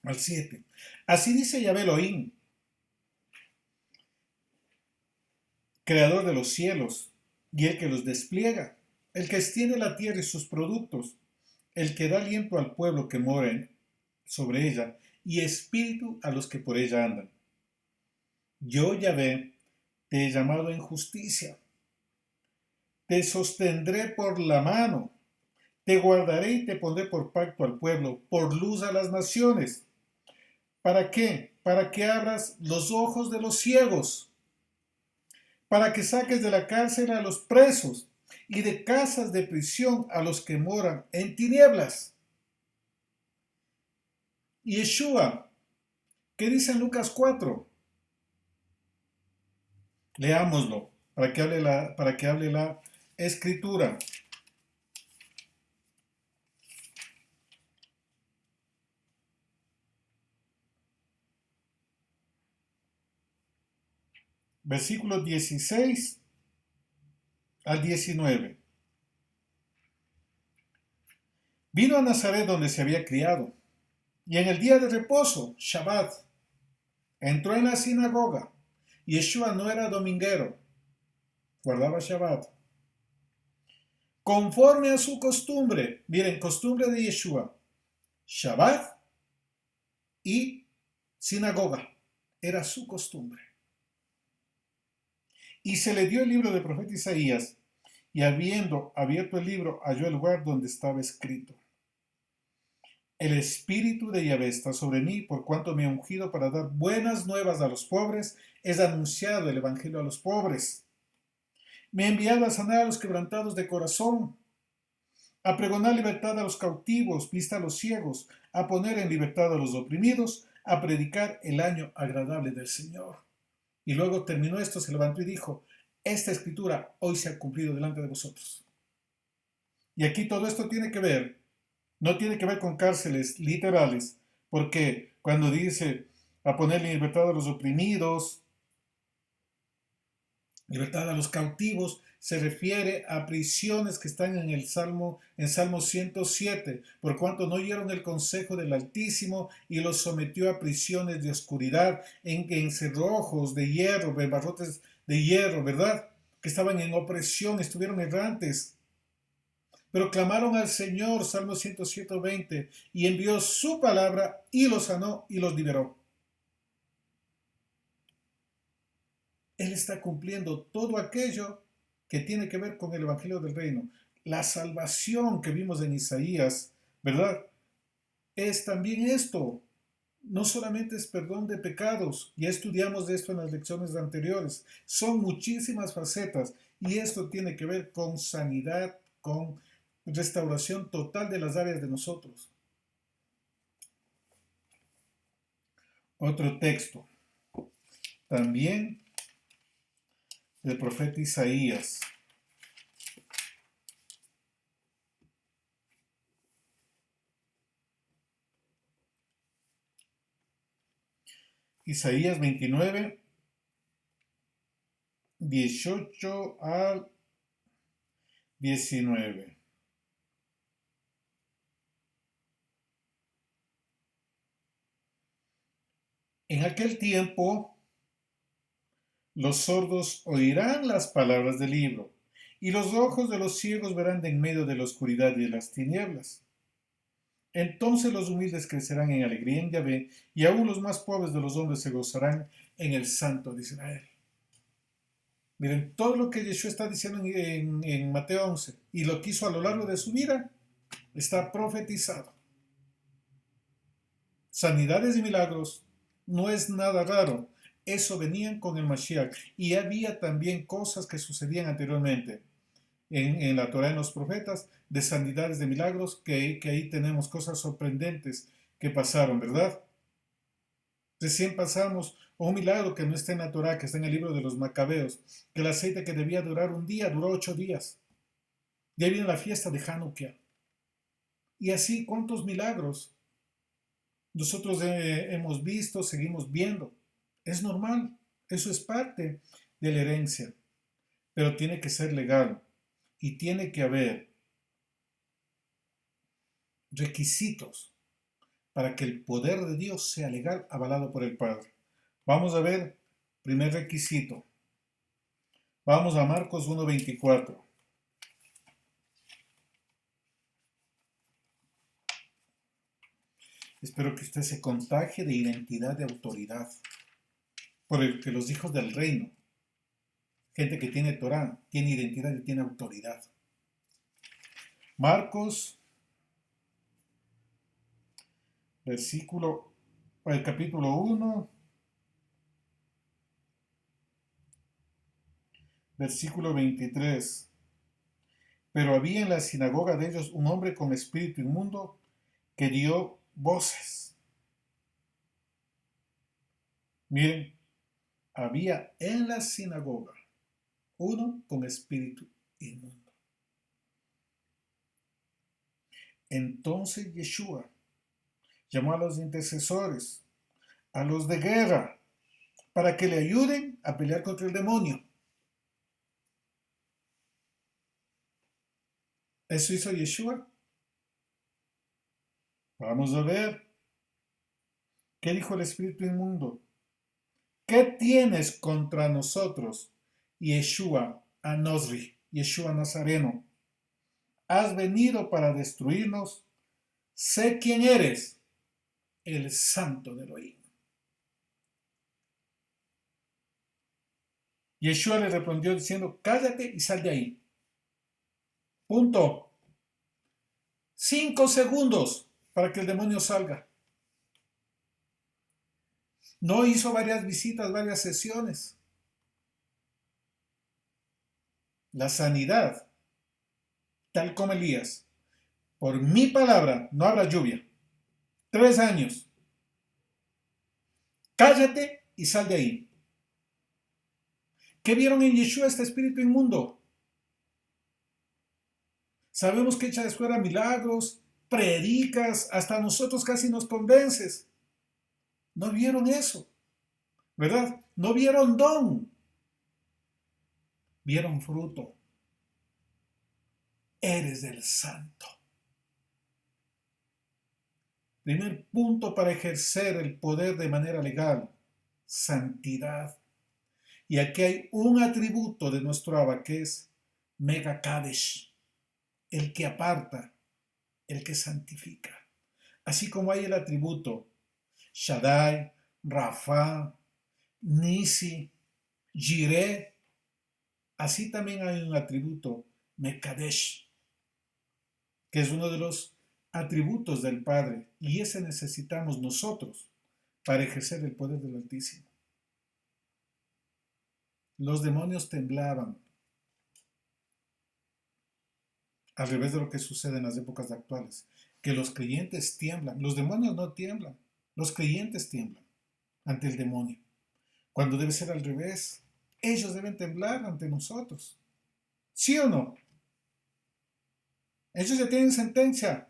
al 7. Así dice Yahvé Elohim, creador de los cielos y el que los despliega, el que extiende la tierra y sus productos, el que da aliento al pueblo que mora sobre ella y espíritu a los que por ella andan. Yo, Yahvé, te he llamado en justicia, te sostendré por la mano, te guardaré y te pondré por pacto al pueblo, por luz a las naciones. ¿Para qué? Para que abras los ojos de los ciegos, para que saques de la cárcel a los presos y de casas de prisión a los que moran en tinieblas. Y Yeshua, ¿qué dice en Lucas 4? Leámoslo para que hable la escritura. Versículos 16 al 19. Vino a Nazaret donde se había criado, y en el día de reposo, Shabbat, entró en la sinagoga. Yeshua no era dominguero, guardaba Shabbat. Conforme a su costumbre, miren, costumbre de Yeshua, Shabbat y sinagoga, era su costumbre. Y se le dio el libro del profeta Isaías, y habiendo abierto el libro, halló el lugar donde estaba escrito: El Espíritu de Yahvé está sobre mí, por cuanto me ha ungido para dar buenas nuevas a los pobres, es anunciado el Evangelio a los pobres. Me ha enviado a sanar a los quebrantados de corazón, a pregonar libertad a los cautivos, vista a los ciegos, a poner en libertad a los oprimidos, a predicar el año agradable del Señor. Y luego terminó esto, se levantó y dijo: esta escritura hoy se ha cumplido delante de vosotros. Y aquí todo esto tiene que ver, no tiene que ver con cárceles literales, porque cuando dice a poner en libertad a los oprimidos, libertad a los cautivos, se refiere a prisiones que están en Salmo 107, por cuanto no oyeron el consejo del Altísimo y los sometió a prisiones de oscuridad, en cerrojos de hierro, en barrotes de hierro, ¿verdad? Que estaban en opresión, estuvieron errantes. Pero clamaron al Señor, Salmo 107:20, y envió su palabra y los sanó y los liberó. Él está cumpliendo todo aquello que tiene que ver con el Evangelio del Reino. La salvación que vimos en Isaías, ¿verdad? Es también esto. No solamente es perdón de pecados, ya estudiamos de esto en las lecciones anteriores. Son muchísimas facetas y esto tiene que ver con sanidad, con restauración total de las áreas de nosotros. Otro texto. También del profeta Isaías. Isaías 29, 18 al 19. En aquel tiempo, los sordos oirán las palabras del libro, y los ojos de los ciegos verán de en medio de la oscuridad y de las tinieblas. Entonces los humildes crecerán en alegría en Yahvé, y aún los más pobres de los hombres se gozarán en el Santo de Israel. Miren, todo lo que Yeshua está diciendo en Mateo 11 y lo que hizo a lo largo de su vida, está profetizado. Sanidades y milagros no es nada raro. Eso venían con el Mashiach. Y había también cosas que sucedían anteriormente en la Torah, en los profetas, de sanidades, de milagros, que ahí tenemos cosas sorprendentes que pasaron, ¿verdad? Recién pasamos un milagro que no está en la Torah, que está en el libro de los Macabeos, que el aceite que debía durar un día, duró 8 días. Y ahí viene la fiesta de Hanukkah. Y así, ¿cuántos milagros nosotros hemos visto, seguimos viendo? Es normal, eso es parte de la herencia, pero tiene que ser legal y tiene que haber requisitos para que el poder de Dios sea legal, avalado por el Padre. Vamos a ver, primer requisito. Vamos a Marcos 1:24. Espero que usted se contagie de identidad, de autoridad, por el que los hijos del reino, gente que tiene Torah, tiene identidad y tiene autoridad. Marcos, capítulo 1, versículo 23. Pero había en la sinagoga de ellos un hombre con espíritu inmundo que dio voces. Miren, había en la sinagoga uno con espíritu inmundo. Entonces Yeshua llamó a los intercesores, a los de guerra, para que le ayuden a pelear contra el demonio. ¿Eso hizo Yeshua? Vamos a ver. ¿Qué dijo el espíritu inmundo? ¿Qué tienes contra nosotros, Yeshua Anosri, Yeshua Nazareno? Has venido para destruirnos. Sé quién eres, el Santo de Elohim. Yeshua le respondió diciendo, cállate y sal de ahí. Punto. 5 segundos para que el demonio salga. No hizo varias visitas, varias sesiones. La sanidad, tal como Elías, por mi palabra no habrá lluvia. 3 años. Cállate y sal de ahí. ¿Qué vieron en Yeshua este espíritu inmundo? Sabemos que echas fuera milagros, predicas, hasta nosotros casi nos convences. No vieron eso, ¿verdad? No vieron don, vieron fruto. Eres el santo. Primer punto para ejercer el poder de manera legal, santidad. Y aquí hay un atributo de nuestro Abba que es Mega Kadesh, el que aparta, el que santifica. Así como hay el atributo Shaddai, Rafa, Nisi, Jireh, así también hay un atributo Mekadesh, que es uno de los atributos del Padre, y ese necesitamos nosotros para ejercer el poder del Altísimo. Los demonios temblaban, al revés de lo que sucede en las épocas actuales, que los creyentes tiemblan. Los demonios no tiemblan, los creyentes tiemblan ante el demonio, cuando debe ser al revés. Ellos deben temblar ante nosotros. ¿Sí o no? Ellos ya tienen sentencia.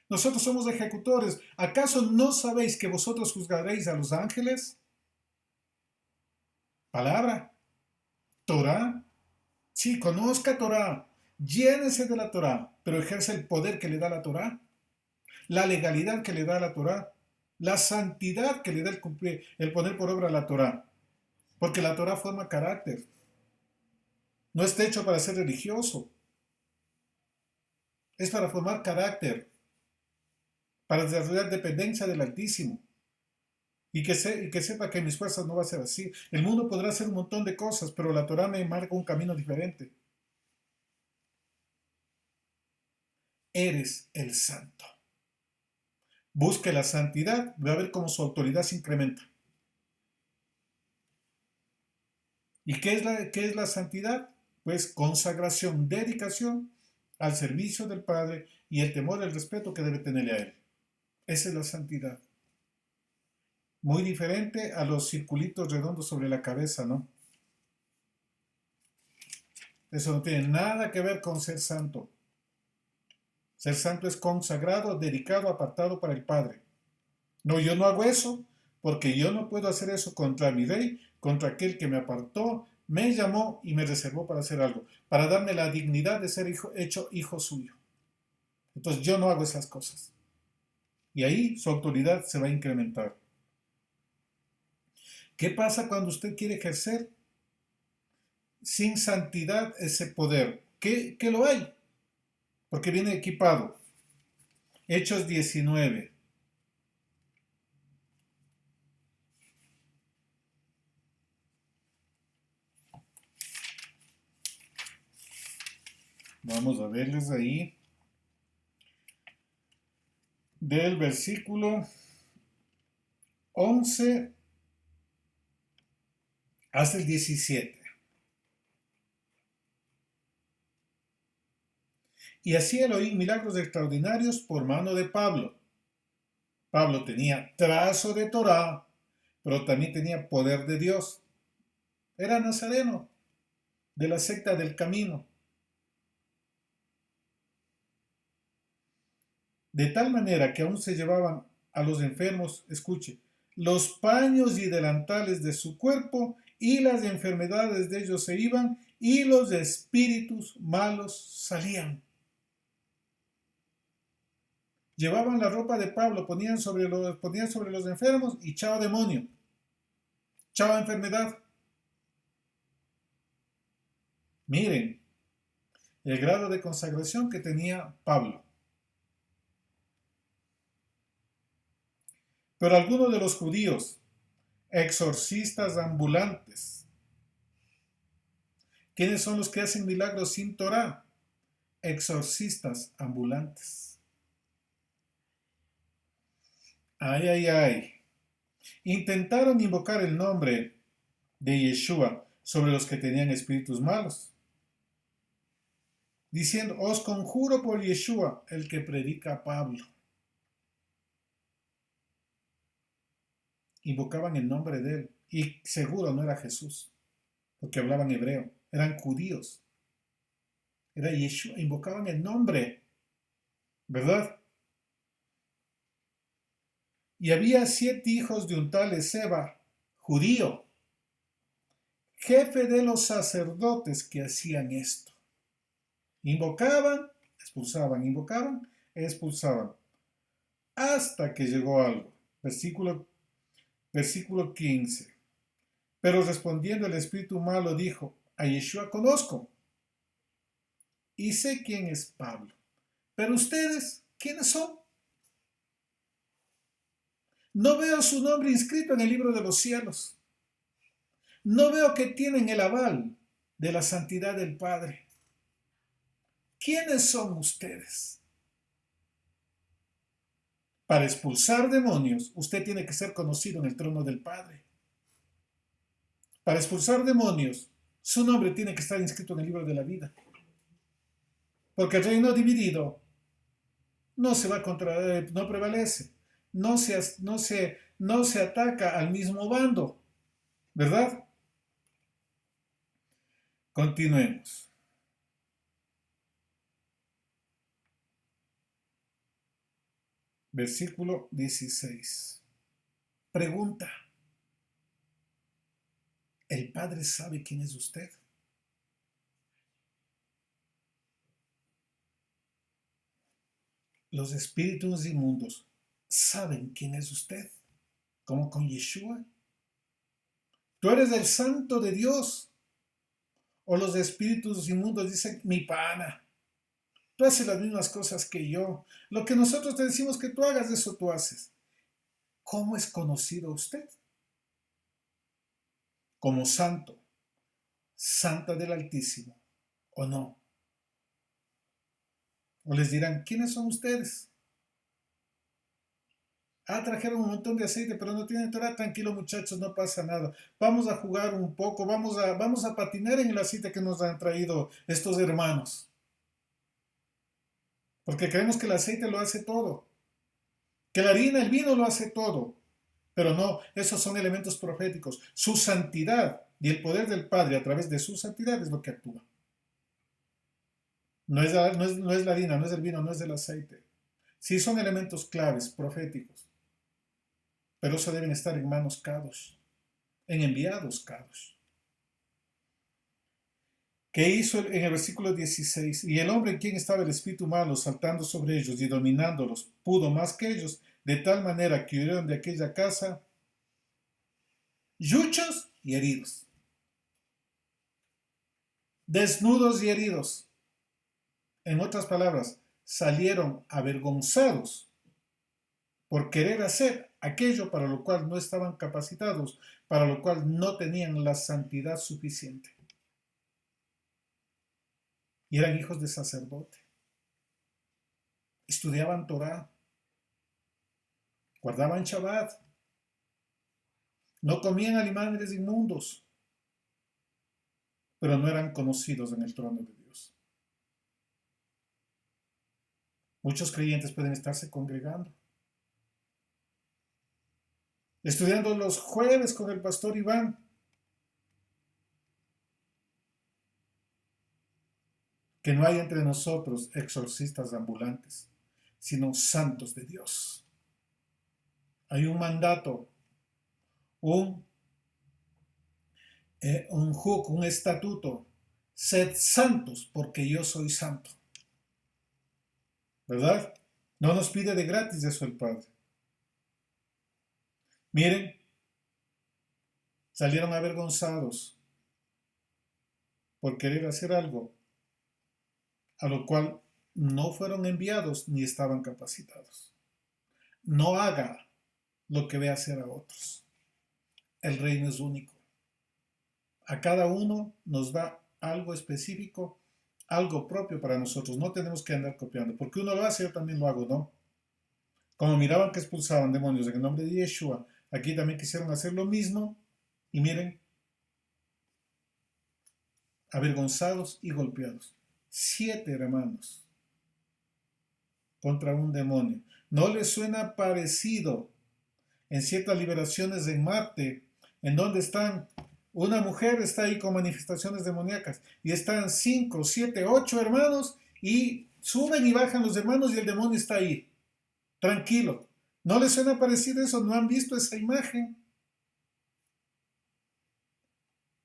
Nosotros somos ejecutores. ¿Acaso no sabéis que vosotros juzgaréis a los ángeles? Palabra, Torah. Sí, conozca Torah, llénese de la Torah, pero ejerce el poder que le da la Torah, la legalidad que le da la Torah, la santidad que le da el poner por obra la Torah. Porque la Torah forma carácter. No está hecho para ser religioso. Es para formar carácter, para desarrollar dependencia del Altísimo. Y que sepa que mis fuerzas no va a ser así. El mundo podrá hacer un montón de cosas, pero la Torah me marca un camino diferente. Eres el santo. Busque la santidad, va a ver cómo su autoridad se incrementa. ¿Y qué es la santidad? Pues consagración, dedicación al servicio del Padre y el temor y el respeto que debe tenerle a Él. Esa es la santidad. Muy diferente a los circulitos redondos sobre la cabeza, ¿no? Eso no tiene nada que ver con ser santo. Ser santo es consagrado, dedicado, apartado para el Padre. No, yo no hago eso porque yo no puedo hacer eso contra mi rey, contra aquel que me apartó, me llamó y me reservó para hacer algo, para darme la dignidad de ser hecho hijo suyo. Entonces yo no hago esas cosas. Y ahí su autoridad se va a incrementar. ¿Qué pasa cuando usted quiere ejercer sin santidad ese poder? Que lo hay, porque viene equipado. Hechos 19. Vamos a verles ahí. Del versículo 11 hasta el 17. Y hacía Elohim milagros extraordinarios por mano de Pablo. Pablo tenía trazo de Torah, pero también tenía poder de Dios. Era nazareno de la secta del camino. De tal manera que aún se llevaban a los enfermos, escuche, los paños y delantales de su cuerpo y las enfermedades de ellos se iban y los espíritus malos salían. Llevaban la ropa de Pablo, ponían sobre los enfermos y chao demonio, chao enfermedad. Miren el grado de consagración que tenía Pablo. Pero algunos de los judíos, exorcistas ambulantes, ¿quiénes son los que hacen milagros sin Torah? Exorcistas ambulantes. Ay, ay, ay. Intentaron invocar el nombre de Yeshua sobre los que tenían espíritus malos, diciendo, os conjuro por Yeshua, el que predica Pablo. Invocaban el nombre de él, y seguro no era Jesús, porque hablaban hebreo, eran judíos. Era Yeshua, invocaban el nombre, ¿verdad? Y había 7 hijos de un tal Eseba, judío, jefe de los sacerdotes que hacían esto. Invocaban, expulsaban, invocaban, expulsaban. Hasta que llegó algo. Versículo 15. Pero respondiendo el espíritu malo dijo, a Yeshua conozco y sé quién es Pablo. Pero ustedes, ¿quiénes son? No veo su nombre inscrito en el libro de los cielos. No veo que tienen el aval de la santidad del Padre. ¿Quiénes son ustedes? Para expulsar demonios, usted tiene que ser conocido en el trono del Padre. Para expulsar demonios, su nombre tiene que estar inscrito en el libro de la vida. Porque el reino dividido no se va contra, no prevalece, no se ataca al mismo bando, ¿verdad? Continuemos. Versículo 16. Pregunta. El Padre sabe quién es usted. Los espíritus inmundos saben quién es usted, como con Yeshua. Tú eres el santo de Dios. O los espíritus inmundos dicen, mi pana, tú haces las mismas cosas que yo. Lo que nosotros te decimos que tú hagas, eso tú haces. ¿Cómo es conocido usted? Como santo, santa del Altísimo, ¿o no? O les dirán, ¿quiénes son ustedes? Ah, trajeron un montón de aceite, pero no tienen Torah. Tranquilo, muchachos, no pasa nada. Vamos a jugar un poco, vamos a patinar en el aceite que nos han traído estos hermanos. Porque creemos que el aceite lo hace todo. Que la harina, el vino lo hace todo. Pero no, esos son elementos proféticos. Su santidad y el poder del Padre a través de su santidad es lo que actúa. No es la harina, no es el vino, no es el aceite. Sí son elementos claves, proféticos. Pero eso deben estar en manos Kadosh, en enviados Kadosh. ¿Qué hizo en el versículo 16? Y el hombre en quien estaba el espíritu malo saltando sobre ellos y dominándolos, pudo más que ellos, de tal manera que huyeron de aquella casa yuchos y heridos, desnudos y heridos. En otras palabras, salieron avergonzados por querer hacer aquello para lo cual no estaban capacitados, para lo cual no tenían la santidad suficiente. Y eran hijos de sacerdote. Estudiaban Torah, guardaban Shabbat, no comían animales inmundos, pero no eran conocidos en el trono de Dios. Muchos creyentes pueden estarse congregando, estudiando los jueves con el pastor Iván, que no hay entre nosotros exorcistas ambulantes, sino santos de Dios. Hay un mandato, un juk, un estatuto. Sed santos porque yo soy santo. ¿Verdad? No nos pide de gratis eso el Padre. Miren, salieron avergonzados por querer hacer algo a lo cual no fueron enviados ni estaban capacitados. No haga lo que ve hacer a otros. El reino es único. A cada uno nos da algo específico, algo propio para nosotros. No tenemos que andar copiando, porque uno lo hace, yo también lo hago, ¿no? Como miraban que expulsaban demonios en el nombre de Yeshua, aquí también quisieron hacer lo mismo y miren, avergonzados y golpeados. 7 hermanos contra un demonio. ¿No les suena parecido en ciertas liberaciones en Marte, en donde están, una mujer está ahí con manifestaciones demoníacas y están 5, 7, 8 hermanos y suben y bajan los hermanos y el demonio está ahí, tranquilo? ¿No les suena parecido eso? ¿No han visto esa imagen?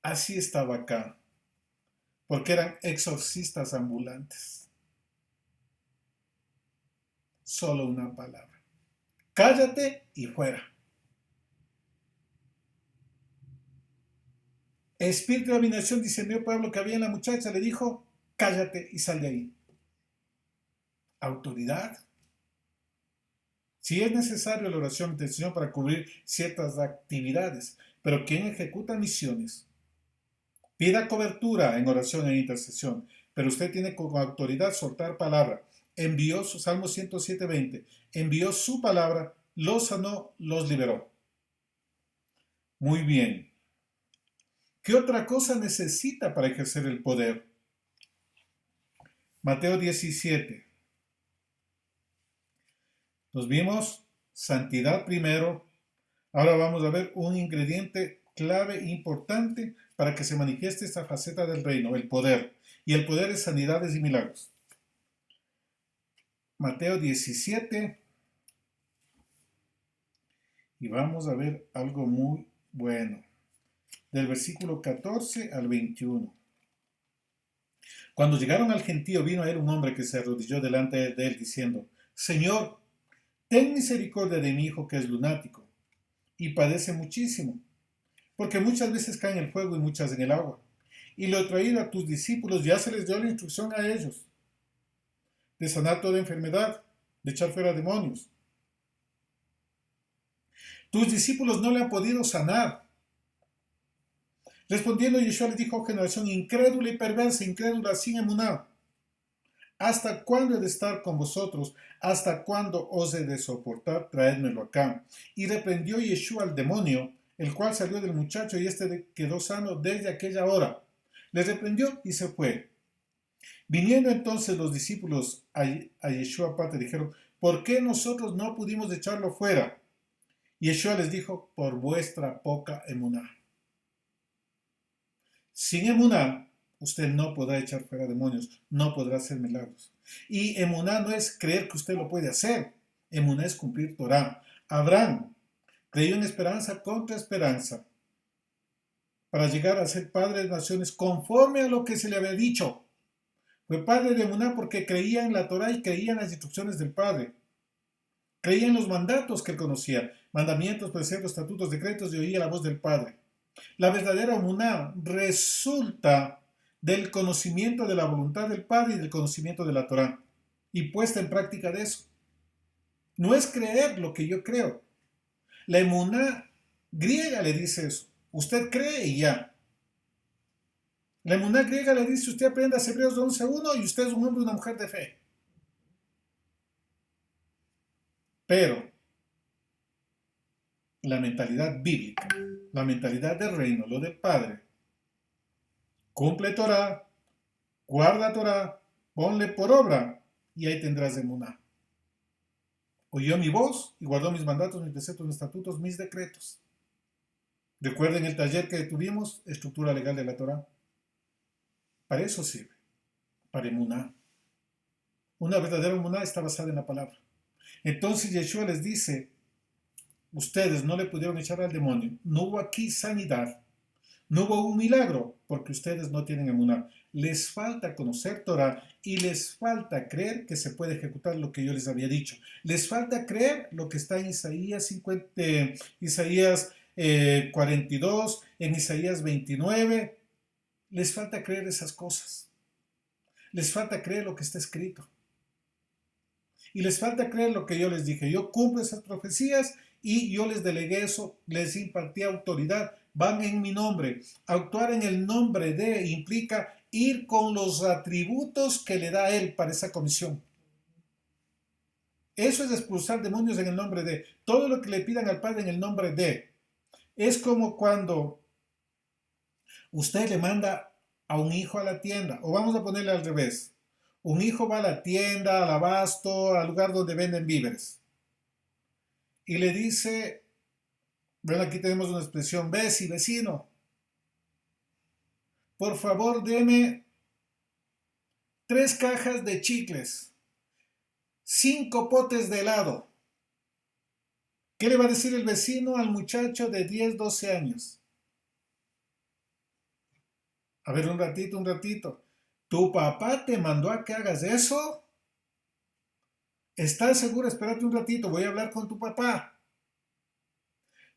Así estaba acá, porque eran exorcistas ambulantes. Solo una palabra. Cállate y fuera. Espíritu de adivinación, discernió Pablo que había en la muchacha, le dijo, cállate y sal de ahí. Autoridad. Sí es necesario la oración de intercesión para cubrir ciertas actividades, pero quien ejecuta misiones, pida cobertura en oración e intercesión, pero usted tiene como autoridad soltar palabra. Envió su Salmo 107:20, envió su palabra, los sanó, los liberó. Muy bien. ¿Qué otra cosa necesita para ejercer el poder? Mateo 17. Nos vimos santidad primero. Ahora vamos a ver un ingrediente clave e importante para que se manifieste esta faceta del reino, el poder. Y el poder es sanidades y milagros. Mateo 17. Y vamos a ver algo muy bueno. del versículo 14 al 21. Cuando llegaron al gentío, vino a él un hombre que se arrodilló delante de él, diciendo: Señor, ten misericordia de mi hijo que es lunático y padece muchísimo, porque muchas veces cae en el fuego y muchas en el agua. Y lo he traído a tus discípulos, ya se les dio la instrucción a ellos de sanar toda enfermedad, de echar fuera demonios. Tus discípulos no le han podido sanar. Respondiendo, Yeshua les dijo: generación incrédula y perversa, incrédula sin emuná, ¿hasta cuándo he de estar con vosotros? ¿Hasta cuándo os he de soportar? Traédmelo acá. Y reprendió Yeshua al demonio, el cual salió del muchacho, y éste quedó sano desde aquella hora. Le reprendió y se fue. Viniendo entonces los discípulos a Yeshua aparte, dijeron: ¿por qué nosotros no pudimos echarlo fuera? Y Yeshua les dijo: por vuestra poca emuná. Sin emuná, usted no podrá echar fuera demonios, no podrá hacer milagros. Y emuná no es creer que usted lo puede hacer. Emuná es cumplir Torah. Abraham creyó en esperanza contra esperanza para llegar a ser padre de naciones conforme a lo que se le había dicho. Fue padre de emuná porque creía en la Torah y creía en las instrucciones del Padre. Creía en los mandatos que él conocía, mandamientos, preceptos, estatutos, decretos, y oía la voz del Padre. La verdadera emuná resulta del conocimiento de la voluntad del Padre y del conocimiento de la Torá, y puesta en práctica de eso. No es creer lo que yo creo. La emuná griega le dice eso. Usted cree y ya. La emuná griega le dice: usted aprenda Hebreos 11:1 y usted es un hombre y una mujer de fe. Pero la mentalidad bíblica, la mentalidad del reino, lo del Padre, cumple Torah, guarda Torah, ponle por obra y ahí tendrás emuná. Oyó mi voz y guardó mis mandatos, mis preceptos, mis estatutos, mis decretos. Recuerden el taller que tuvimos, estructura legal de la Torah. Para eso sirve, para emuná. Una verdadera emuná está basada en la palabra. Entonces Yeshua les dice: ustedes no le pudieron echar al demonio, no hubo aquí sanidad, no hubo un milagro, porque ustedes no tienen emuná. Les falta conocer Torah y les falta creer que se puede ejecutar lo que yo les había dicho. Les falta creer lo que está en Isaías 42, en Isaías 29. Les falta creer esas cosas. Les falta creer lo que está escrito. Y les falta creer lo que yo les dije. Yo cumplo esas profecías y yo les delegué eso, les impartí autoridad. Van en mi nombre. Actuar en el nombre de implica ir con los atributos que le da él para esa comisión. Eso es expulsar demonios en el nombre de. Todo lo que le pidan al Padre en el nombre de. Es como cuando usted le manda a un hijo a la tienda, o vamos a ponerle al revés. Un hijo va a la tienda, al abasto, al lugar donde venden víveres. Y le dice, bueno, aquí tenemos una expresión: vecino, por favor deme 3 cajas de chicles, 5 potes de helado. ¿Qué le va a decir el vecino al muchacho de 10, 12 años? A ver, un ratito. ¿Tu papá te mandó a que hagas eso? ¿Estás seguro? Espérate un ratito, voy a hablar con tu papá.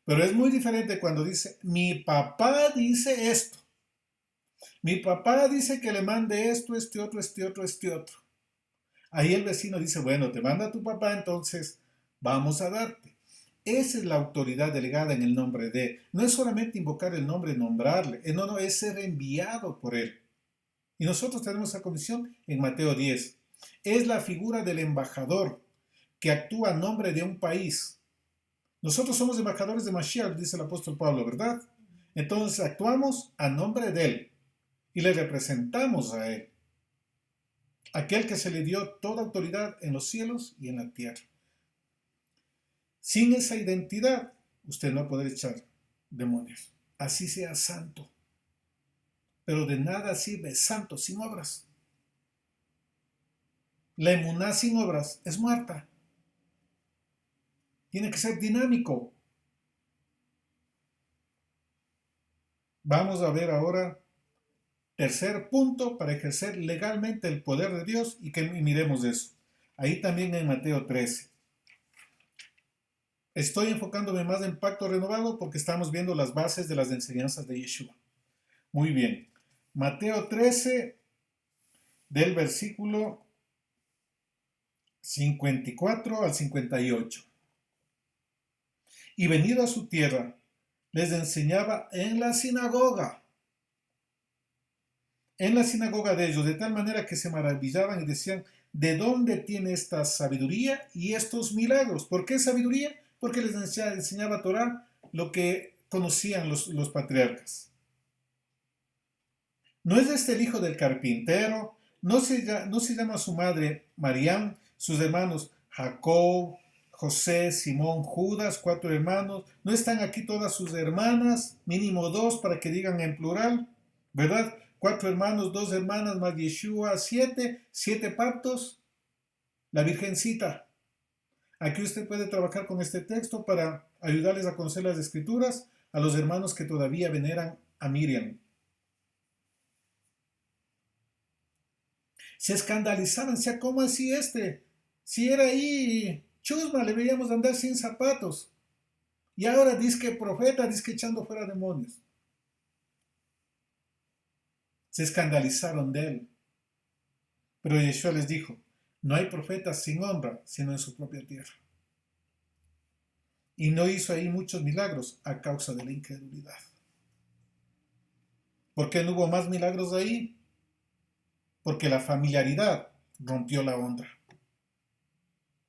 Pero es muy diferente cuando dice: mi papá dice esto. Mi papá dice que le mande esto, este otro. Ahí el vecino dice: bueno, te manda tu papá, entonces vamos a darte. Esa es la autoridad delegada en el nombre de. No es solamente invocar el nombre, nombrarle. No, es ser enviado por él. Y nosotros tenemos esa comisión en Mateo 10. Es la figura del embajador que actúa a nombre de un país. Nosotros somos embajadores de Mashiach, dice el apóstol Pablo, ¿verdad? Entonces actuamos a nombre de él y le representamos a él. Aquel que se le dio toda autoridad en los cielos y en la tierra. Sin esa identidad, usted no va a poder echar demonios. Así sea santo. Pero de nada sirve santo sin obras. La emuná sin obras es muerta. Tiene que ser dinámico. Vamos a ver ahora tercer punto para ejercer legalmente el poder de Dios y que miremos eso. Ahí también en Mateo 13. Estoy enfocándome más en pacto renovado porque estamos viendo las bases de las enseñanzas de Yeshua. Muy bien. Mateo 13, del versículo 54 al 58. Y venido a su tierra, les enseñaba en la sinagoga de ellos, de tal manera que se maravillaban y decían, ¿de dónde tiene esta sabiduría y estos milagros? ¿Por qué sabiduría? Porque les enseñaba Torah lo que conocían los patriarcas. ¿No es este el hijo del carpintero? ¿No se llama su madre Mariam, sus hermanos Jacob, José, Simón, Judas, 4 hermanos? ¿No están aquí todas sus hermanas? Mínimo 2 para que digan en plural, ¿verdad? 4 hermanos, 2 hermanas, más Yeshua, 7 partos. La Virgencita. Aquí usted puede trabajar con este texto para ayudarles a conocer las escrituras a los hermanos que todavía veneran a Miriam. Se escandalizaban, decía, ¿cómo así este? Si era ahí chusma, le veíamos andar sin zapatos. Y ahora dice que profeta, dice que echando fuera demonios. Se escandalizaron de él. Pero Yeshua les dijo, no hay profeta sin honra, sino en su propia tierra. Y no hizo ahí muchos milagros a causa de la incredulidad. ¿Por qué no hubo más milagros ahí? Porque la familiaridad rompió la honra.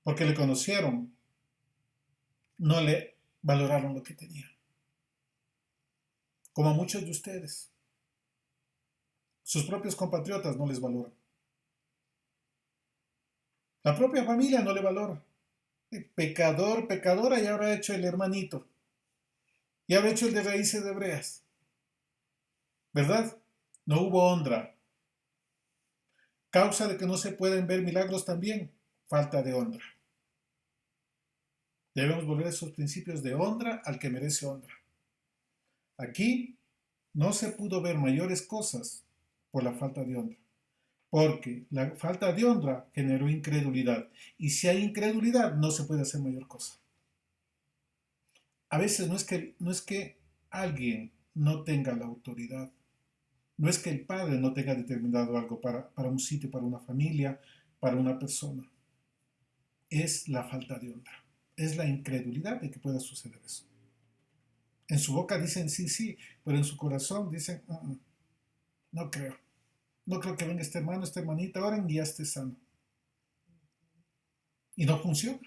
Porque le conocieron, no le valoraron lo que tenía. Como a muchos de ustedes. Sus propios compatriotas no les valoran. La propia familia no le valora. Pecador, pecadora, y ahora ha hecho el hermanito. Y habrá hecho el de raíces hebreas. ¿Verdad? No hubo honra. Causa de que no se pueden ver milagros también, falta de honra. Debemos volver a esos principios de honra al que merece honra. Aquí no se pudo ver mayores cosas por la falta de honra. Porque la falta de honra generó incredulidad. Y si hay incredulidad, no se puede hacer mayor cosa. A veces no es que alguien no tenga la autoridad. No es que el padre no tenga determinado algo para un sitio, para una familia, para una persona. Es la falta de honra. Es la incredulidad de que pueda suceder eso. En su boca dicen sí, sí, pero en su corazón dicen no creo. No creo que venga este hermano, esta hermanita, oren y ya esté sano. Y no funciona.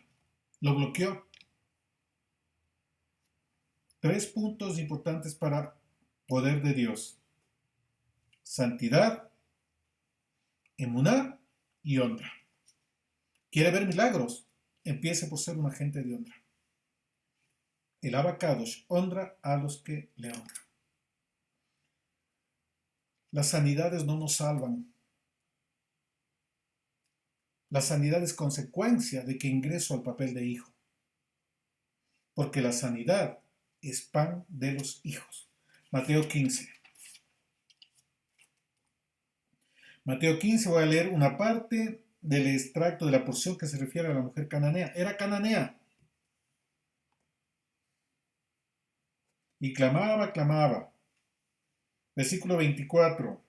Lo bloqueó. 3 puntos importantes para poder de Dios. Santidad, emuná y honra. ¿Quiere ver milagros? Empiece por ser un agente de honra. El Abacadosh honra a los que le honran. Las sanidades no nos salvan. La sanidad es consecuencia de que ingreso al papel de hijo. Porque la sanidad es pan de los hijos. Mateo 15. Mateo 15, voy a leer una parte del extracto de la porción que se refiere a la mujer cananea. Era cananea. Y clamaba, clamaba. Versículo 24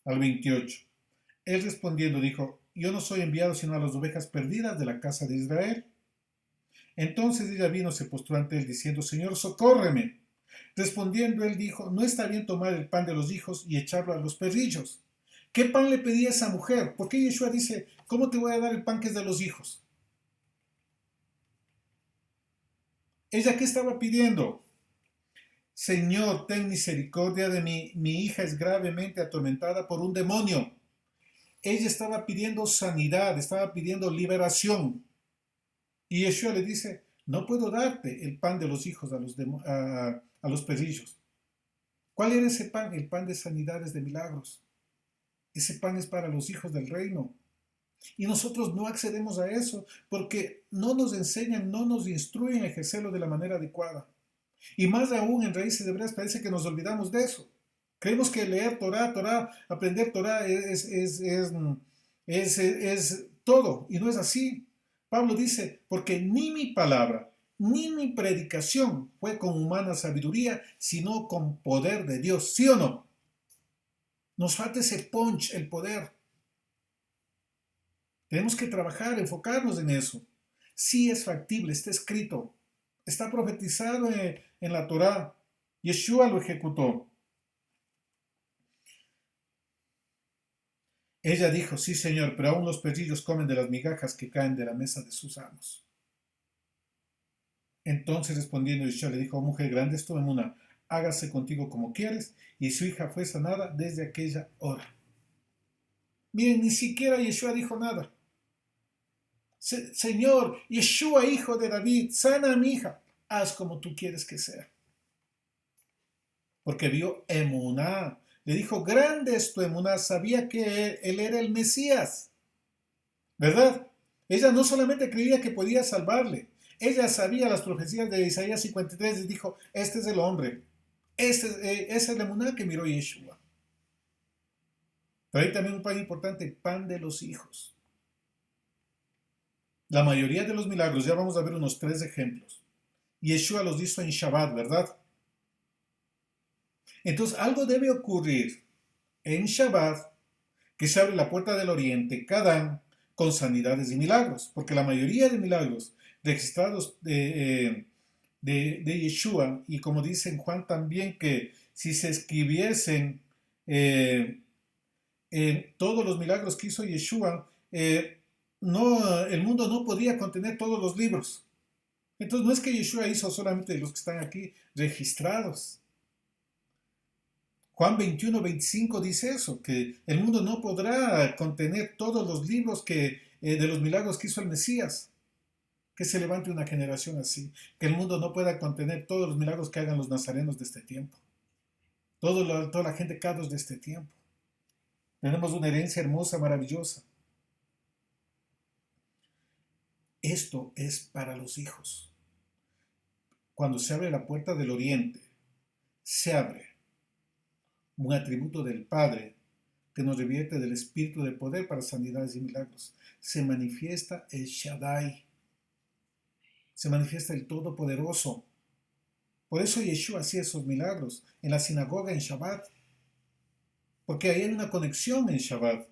al 28. Él respondiendo dijo, yo no soy enviado sino a las ovejas perdidas de la casa de Israel. Entonces ella vino, se postró ante él diciendo, Señor, socórreme. Respondiendo él dijo, no está bien tomar el pan de los hijos y echarlo a los perrillos. ¿Qué pan le pedía a esa mujer? ¿Por qué Yeshua dice, ¿cómo te voy a dar el pan que es de los hijos? ¿Ella qué estaba pidiendo? Señor, ten misericordia de mí, mi hija es gravemente atormentada por un demonio. Ella estaba pidiendo sanidad, estaba pidiendo liberación. Y Yeshua le dice, no puedo darte el pan de los hijos a los perrillos. ¿Cuál era ese pan? El pan de sanidades, de milagros. Ese pan es para los hijos del reino. Y nosotros no accedemos a eso porque no nos enseñan, no nos instruyen a ejercerlo de la manera adecuada. Y más aún en Raíces Hebreas parece que nos olvidamos de eso. Creemos que leer Torah, aprender Torah es todo, y no es así. Pablo dice, porque ni mi palabra, ni mi predicación fue con humana sabiduría, sino con poder de Dios, ¿sí o no? Nos falta ese punch, el poder. Tenemos que trabajar, enfocarnos en eso. Sí es factible, está escrito, está profetizado en la Torá. Yeshua lo ejecutó. Ella dijo, sí señor, pero aún los perrillos comen de las migajas que caen de la mesa de sus amos. Entonces respondiendo Yeshua le dijo, oh mujer grande es tu emuna, hágase contigo como quieres, y su hija fue sanada desde aquella hora. Miren, ni siquiera Yeshua dijo nada. Señor, Yeshua, hijo de David, sana a mi hija, haz como tú quieres que sea. Porque vio emuná, le dijo, grande es tu emuná, sabía que él era el Mesías, ¿verdad? Ella no solamente creía que podía salvarle, ella sabía las profecías de Isaías 53 y dijo, este es el hombre, esa es la emuná que miró Yeshua. Pero hay también un pan importante, pan de los hijos. La mayoría de los milagros, ya vamos a ver unos 3 ejemplos. Yeshua los hizo en Shabbat, ¿verdad? Entonces algo debe ocurrir en Shabbat que se abre la puerta del oriente, Kadán, con sanidades y milagros, porque la mayoría de milagros registrados de Yeshua, y como dice en Juan también, que si se escribiesen todos los milagros que hizo Yeshua, no, el mundo no podía contener todos los libros. Entonces no es que Yeshua hizo solamente los que están aquí registrados. Juan 21-25 dice eso, que el mundo no podrá contener todos los libros de los milagros que hizo el Mesías. Que se levante una generación así, que el mundo no pueda contener todos los milagros que hagan los nazarenos de este tiempo, toda la gente cados de este tiempo. Tenemos una herencia hermosa, maravillosa. Esto es para los hijos. Cuando se abre la puerta del oriente, se abre un atributo del Padre que nos revierte del espíritu de poder para sanidades y milagros. Se manifiesta el Shaddai, se manifiesta el Todopoderoso. Por eso Yeshua hacía esos milagros en la sinagoga en Shabbat, porque ahí hay una conexión en Shabbat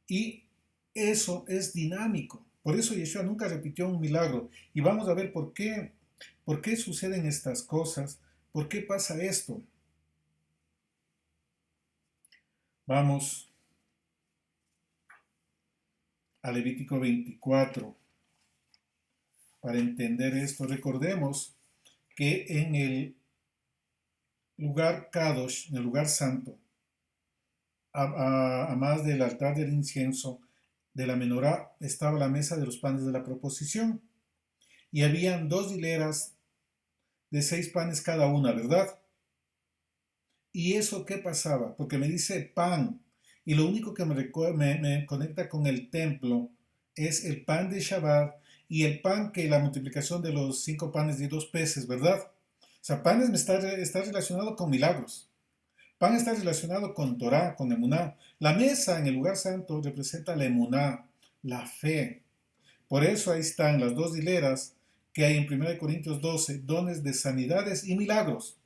y eso es dinámico. Por eso Yeshua nunca repitió un milagro y vamos a ver por qué suceden estas cosas, por qué pasa esto. Vamos a Levítico 24 para entender esto. Recordemos que en el lugar Kadosh, en el lugar santo, a más del altar del incienso, de la menorá, estaba la mesa de los panes de la proposición. Y habían 2 hileras de 6 panes cada una, ¿verdad? ¿Y eso qué pasaba? Porque me dice pan, y lo único que me conecta con el templo es el pan de Shabbat y el pan que la multiplicación de los 5 panes y 2 peces, ¿verdad? O sea, panes está relacionado con milagros. Pan está relacionado con Torah, con emuná. La mesa en el lugar santo representa la emuná, la fe. Por eso ahí están las 2 hileras que hay en 1 Corintios 12, dones de sanidades y milagros.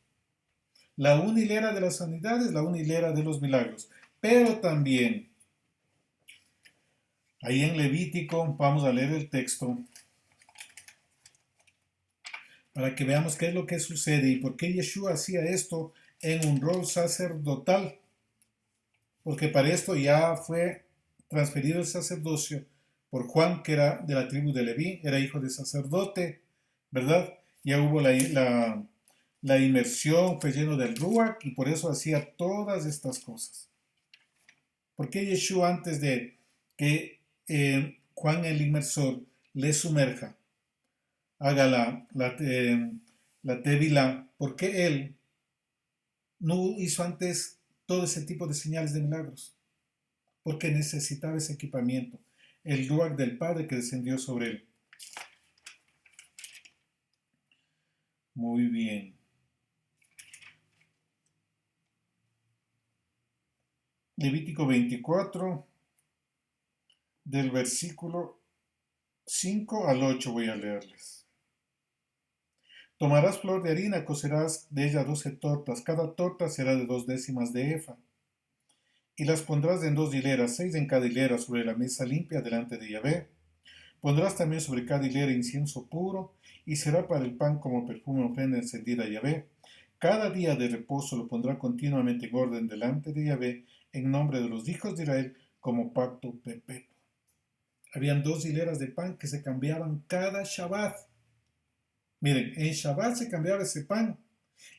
La una hilera de las sanidades, la una hilera de los milagros. Pero también, ahí en Levítico, vamos a leer el texto para que veamos qué es lo que sucede y por qué Yeshua hacía esto en un rol sacerdotal. Porque para esto ya fue transferido el sacerdocio por Juan, que era de la tribu de Leví, era hijo de sacerdote, ¿verdad? Ya hubo la inmersión, fue lleno del Ruach y por eso hacía todas estas cosas. ¿Por qué Yeshua antes de que Juan el inmersor le sumerja, haga la tevilá, por qué él no hizo antes todo ese tipo de señales de milagros? Porque necesitaba ese equipamiento, el Ruach del Padre que descendió sobre él. Muy bien. Levítico 24, del versículo 5 al 8 voy a leerles. Tomarás flor de harina, cocerás de ella 12 tortas, cada torta será de 2 décimas de efa, y las pondrás en 2 hileras, 6 en cada hilera, sobre la mesa limpia delante de Yahvé. Pondrás también sobre cada hilera incienso puro, y será para el pan como perfume ofrenda encendida a Yahvé. Cada día de reposo lo pondrá continuamente en orden delante de Yahvé, en nombre de los hijos de Israel, como pacto perpetuo. Habían 2 hileras de pan que se cambiaban cada Shabbat. Miren, en Shabbat se cambiaba ese pan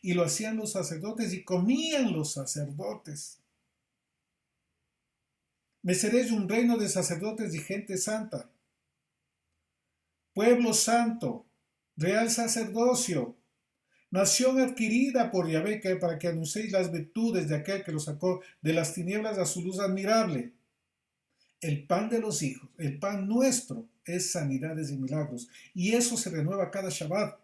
y lo hacían los sacerdotes y comían los sacerdotes. Me seréis un reino de sacerdotes y gente santa, pueblo santo, real sacerdocio, nación adquirida por Yahvé para que anunciéis las virtudes de aquel que lo sacó de las tinieblas a su luz admirable. El pan de los hijos, el pan nuestro, es sanidades y milagros. Y eso se renueva cada Shabbat.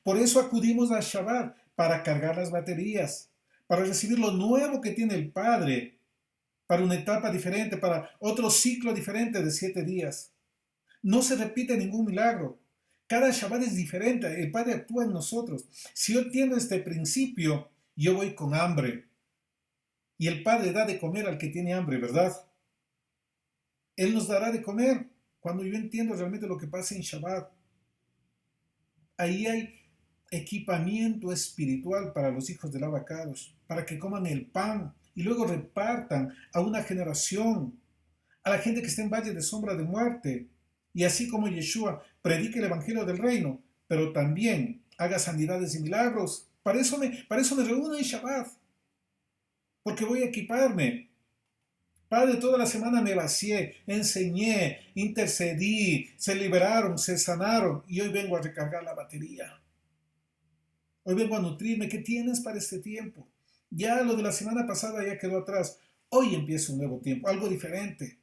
Por eso acudimos al Shabbat, para cargar las baterías, para recibir lo nuevo que tiene el Padre, para una etapa diferente, para otro ciclo diferente de 7 días. No se repite ningún milagro. Cada Shabbat es diferente. El Padre actúa en nosotros. Si yo entiendo este principio, yo voy con hambre. Y el Padre da de comer al que tiene hambre, ¿verdad? Él nos dará de comer cuando yo entiendo realmente lo que pasa en Shabbat. Ahí hay equipamiento espiritual para los hijos del Abacados, para que coman el pan y luego repartan a una generación, a la gente que está en valle de sombra de muerte. Y así como Yeshua predique el evangelio del reino, pero también haga sanidades y milagros. Para eso me reúno en Shabbat, porque voy a equiparme. Padre, toda la semana me vacié, enseñé, intercedí, se liberaron, se sanaron y hoy vengo a recargar la batería. Hoy vengo a nutrirme. ¿Qué tienes para este tiempo? Ya lo de la semana pasada ya quedó atrás. Hoy empieza un nuevo tiempo, algo diferente,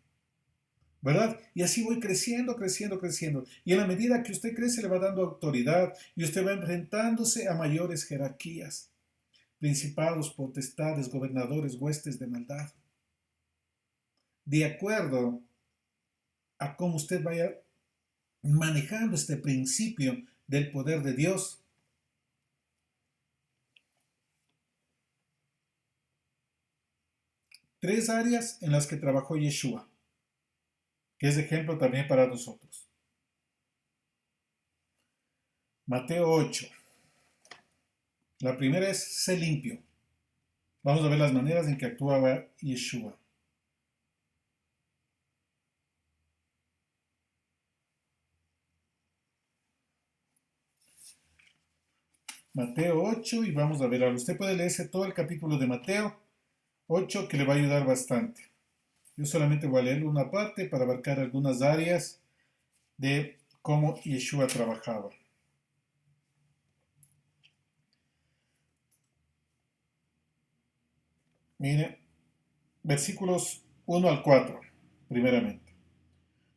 ¿verdad? Y así voy creciendo, creciendo, creciendo. Y en la medida que usted crece le va dando autoridad y usted va enfrentándose a mayores jerarquías, principados, potestades, gobernadores, huestes de maldad. De acuerdo a cómo usted vaya manejando este principio del poder de Dios. Tres áreas en las que trabajó Yeshua, que es ejemplo también para nosotros. Mateo 8. La primera es sé limpio. Vamos a ver las maneras en que actuaba Yeshua. Mateo 8 y vamos a ver. Usted puede leerse todo el capítulo de Mateo 8 que le va a ayudar bastante. Yo solamente voy a leer una parte para abarcar algunas áreas de cómo Yeshua trabajaba. Mire, versículos 1 al 4, primeramente.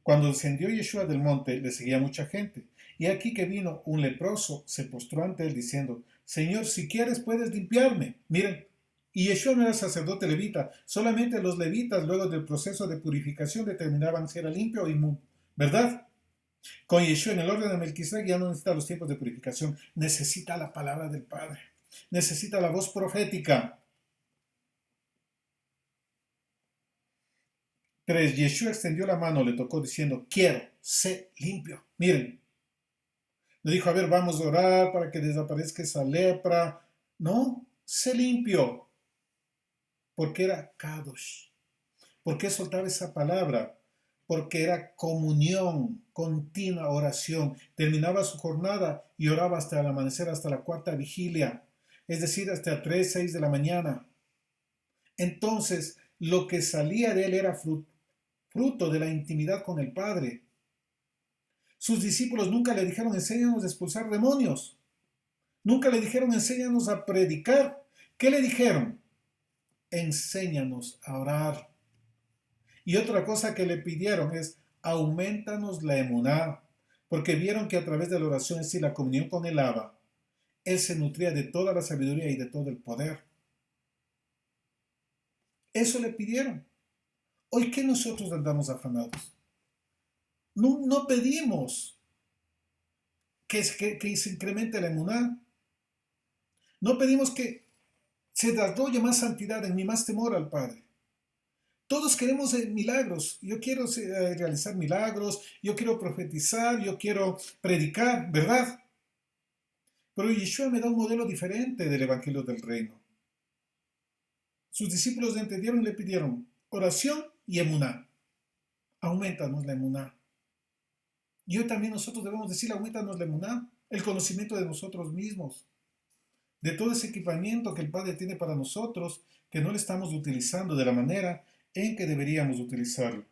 Cuando descendió Yeshua del monte, le seguía mucha gente. Y aquí que vino un leproso, se postró ante él diciendo, Señor, si quieres puedes limpiarme. Miren, y Yeshua no era sacerdote levita, solamente los levitas luego del proceso de purificación determinaban si era limpio o inmundo, ¿verdad? Con Yeshua en el orden de Melquisedec ya no necesita los tiempos de purificación, necesita la palabra del Padre, necesita la voz profética. 3. Yeshua extendió la mano, le tocó diciendo, quiero, sé limpio. Miren, le dijo, a ver, vamos a orar para que desaparezca esa lepra. No, sé limpio. Porque era Kadosh. ¿Por qué soltaba esa palabra? Porque era comunión, continua oración. Terminaba su jornada y oraba hasta el amanecer, hasta la cuarta vigilia. Es decir, hasta 3, 6 de la mañana. Entonces, lo que salía de él era fruto de la intimidad con el Padre. Sus discípulos nunca le dijeron, enséñanos a expulsar demonios. Nunca le dijeron, enséñanos a predicar. ¿Qué le dijeron? Enséñanos a orar. Y otra cosa que le pidieron es, aumentanos la emuná, porque vieron que a través de la oración, es decir, la comunión con el Abba, Él se nutría de toda la sabiduría y de todo el poder. Eso le pidieron. Hoy, ¿qué nosotros andamos afanados? No pedimos que se incremente la emuná. No pedimos que se desarrolle más santidad en mí, más temor al Padre. Todos queremos milagros. Yo quiero realizar milagros, yo quiero profetizar, yo quiero predicar, ¿verdad? Pero Yeshua me da un modelo diferente del Evangelio del Reino. Sus discípulos le entendieron y le pidieron oración y emuná. Aumentanos la emuná. Y hoy también nosotros debemos decir, aumentanos la emuná, el conocimiento de nosotros mismos, de todo ese equipamiento que el Padre tiene para nosotros, que no le estamos utilizando de la manera en que deberíamos utilizarlo.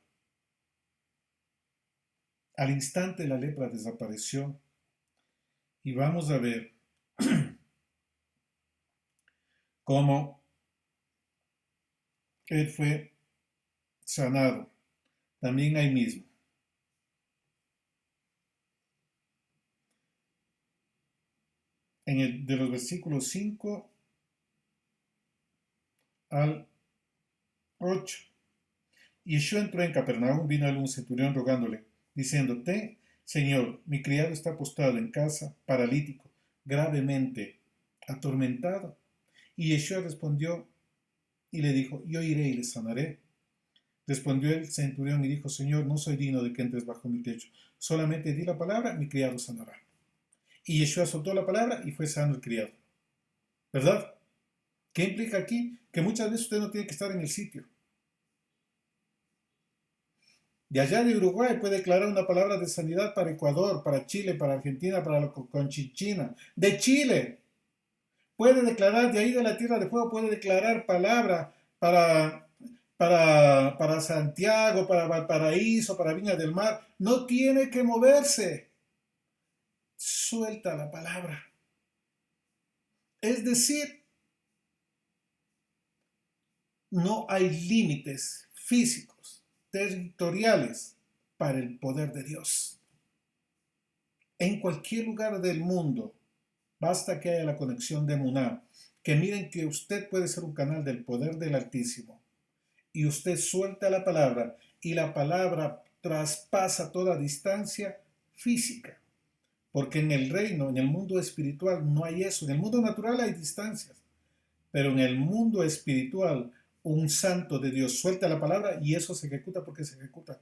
Al instante la lepra desapareció y vamos a ver cómo él fue sanado, también ahí mismo. De los versículos 5 al 8. Yeshua entró en Capernaum, vino a un centurión rogándole, diciendo, Señor, mi criado está postrado en casa, paralítico, gravemente atormentado. Y Yeshua respondió y le dijo, yo iré y le sanaré. Respondió el centurión y dijo, Señor, no soy digno de que entres bajo mi techo, solamente di la palabra, mi criado sanará. Y Yeshua soltó la palabra y fue sano el criado. ¿Verdad? ¿Qué implica aquí? Que muchas veces usted no tiene que estar en el sitio. De allá de Uruguay puede declarar una palabra de sanidad para Ecuador, para Chile, para Argentina, para la Conchinchina. De Chile. Puede declarar, de ahí de la Tierra de Fuego, puede declarar palabra para Santiago, para Valparaíso, para Viña del Mar. No tiene que moverse. Suelta la palabra. Es decir, no hay límites físicos, territoriales para el poder de Dios. En cualquier lugar del mundo, basta que haya la conexión de Muná, que miren que usted puede ser un canal del poder del Altísimo, y usted suelta la palabra, y la palabra traspasa toda distancia física. Porque en el reino, en el mundo espiritual, no hay eso. En el mundo natural hay distancias. Pero en el mundo espiritual, un santo de Dios suelta la palabra y eso se ejecuta porque se ejecuta.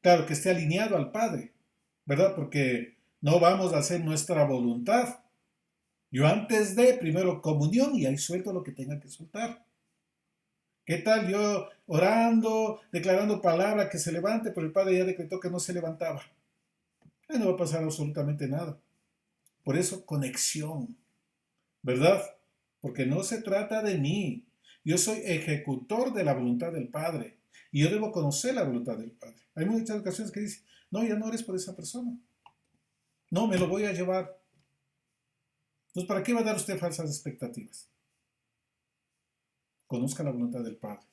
Claro, que esté alineado al Padre, ¿verdad? Porque no vamos a hacer nuestra voluntad. Yo antes de, primero comunión y ahí suelto lo que tenga que soltar. ¿Qué tal yo orando, declarando palabra que se levante, pero el Padre ya decretó que no se levantaba? Ahí no va a pasar absolutamente nada. Por eso, conexión, ¿verdad? Porque no se trata de mí. Yo soy ejecutor de la voluntad del Padre. Y yo debo conocer la voluntad del Padre. Hay muchas ocasiones que dicen, no, ya no eres por esa persona. No, me lo voy a llevar. Entonces, ¿para qué va a dar usted falsas expectativas? Conozca la voluntad del Padre.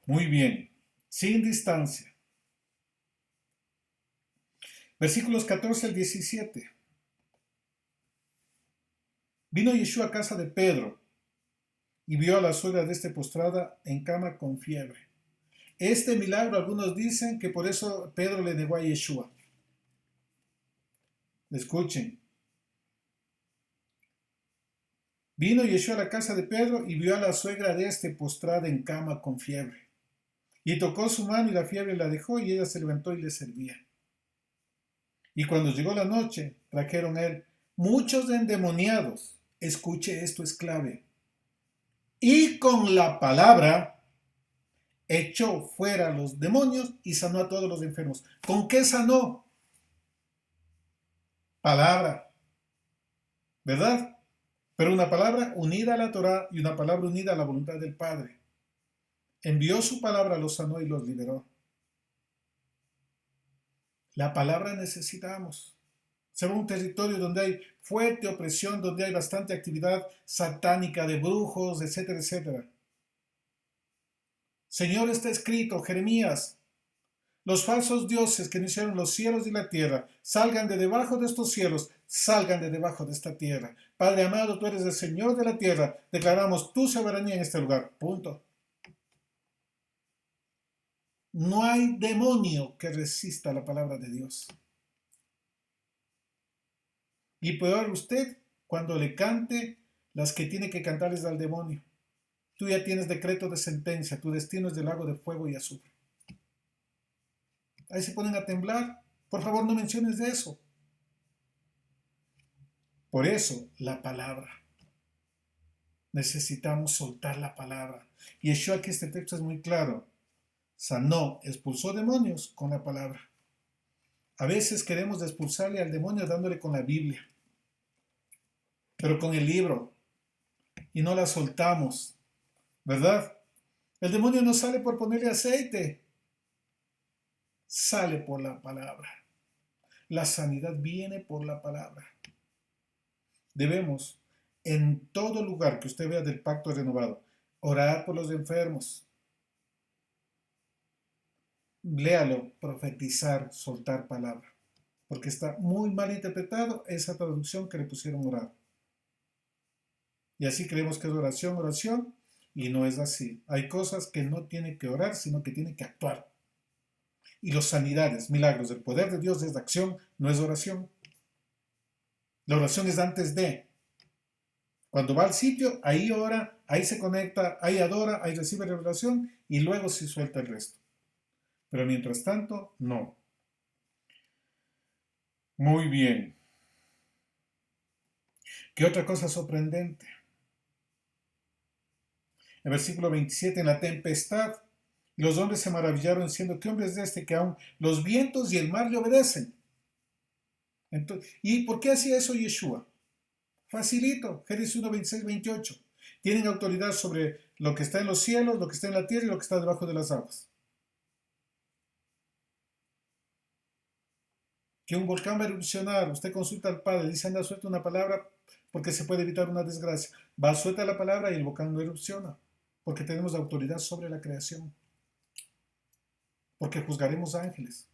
Muy bien. Sin distancia. Versículos 14 al 17. Vino Yeshua a casa de Pedro y vio a la suegra de este postrada en cama con fiebre. Este milagro, algunos dicen que por eso Pedro le negó a Yeshua. Escuchen. Vino Yeshua a la casa de Pedro y vio a la suegra de este postrada en cama con fiebre. Y tocó su mano y la fiebre la dejó y ella se levantó y le servía. Y cuando llegó la noche, trajeron a él muchos endemoniados. Escuche, esto es clave. Y con la palabra echó fuera a los demonios y sanó a todos los enfermos. ¿Con qué sanó? Palabra. ¿Verdad? Pero una palabra unida a la Torá y una palabra unida a la voluntad del Padre. Envió su palabra, los sanó y los liberó. La palabra necesitamos. Se va a un territorio donde hay fuerte opresión, donde hay bastante actividad satánica de brujos, etcétera, etcétera. Señor, está escrito, Jeremías, los falsos dioses que no hicieron los cielos y la tierra, salgan de debajo de estos cielos, salgan de debajo de esta tierra. Padre amado, tú eres el Señor de la tierra. Declaramos tu soberanía en este lugar. Punto. No hay demonio que resista la palabra de Dios. Y peor usted cuando le cante las que tiene que cantarles al demonio. Tú ya tienes decreto de sentencia. Tu destino es del lago de fuego y azufre. Ahí se ponen a temblar. Por favor, no menciones de eso. Por eso, la palabra. Necesitamos soltar la palabra. Y Yeshua, aquí este texto es muy claro. Sanó, expulsó demonios con la palabra. A veces queremos expulsarle al demonio dándole con la Biblia, pero con el libro, y no la soltamos, ¿verdad? El demonio no sale por ponerle aceite, sale por la palabra. La sanidad viene por la palabra. Debemos, en todo lugar que usted vea del pacto renovado, orar por los enfermos. Léalo, profetizar, soltar palabra. Porque está muy mal interpretado esa traducción que le pusieron orar. Y así creemos que es oración, oración, y no es así. Hay cosas que no tiene que orar, sino que tiene que actuar. Y los sanidades, milagros, el poder de Dios es de acción, no es oración. La oración es antes de. Cuando va al sitio, ahí ora, ahí se conecta, ahí adora, ahí recibe revelación y luego se suelta el resto. Pero mientras tanto, no. Muy bien. ¿Qué otra cosa sorprendente? En versículo 27, en la tempestad, los hombres se maravillaron diciendo, ¿qué hombre es este que aún los vientos y el mar le obedecen? Entonces, ¿y por qué hacía eso Yeshua? Facilito, Génesis 1, 26, 28. Tienen autoridad sobre lo que está en los cielos, lo que está en la tierra y lo que está debajo de las aguas. Que un volcán va a erupcionar, usted consulta al Padre, dice, anda, suelta una palabra porque se puede evitar una desgracia. Va, suelta la palabra y el volcán no erupciona, porque tenemos autoridad sobre la creación, porque juzgaremos ángeles.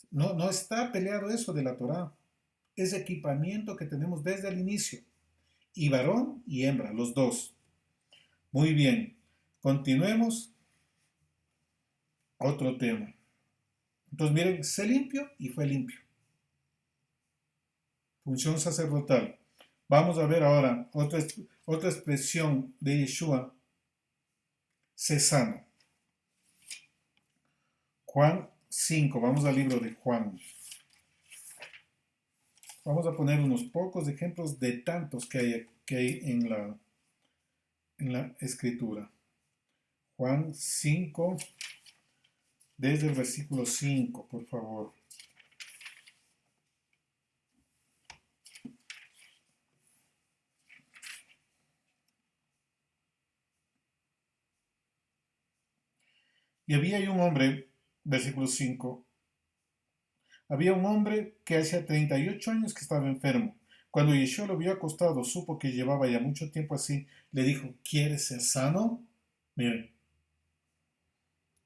No, no está peleado eso de la Torá, es equipamiento que tenemos desde el inicio, y varón y hembra, los dos. Muy bien, continuemos. Otro tema. Entonces miren, sé limpio y fue limpio. Función sacerdotal. Vamos a ver ahora otra expresión de Yeshua, sé sano. Juan 5, vamos al libro de Juan. Vamos a poner unos pocos ejemplos de tantos que hay en la escritura. Juan 5, desde el versículo 5, por favor. Y había un hombre, versículo 5, había un hombre que hacía 38 años que estaba enfermo. Cuando Yeshua lo vio acostado, supo que llevaba ya mucho tiempo así, le dijo, ¿quieres ser sano? Miren.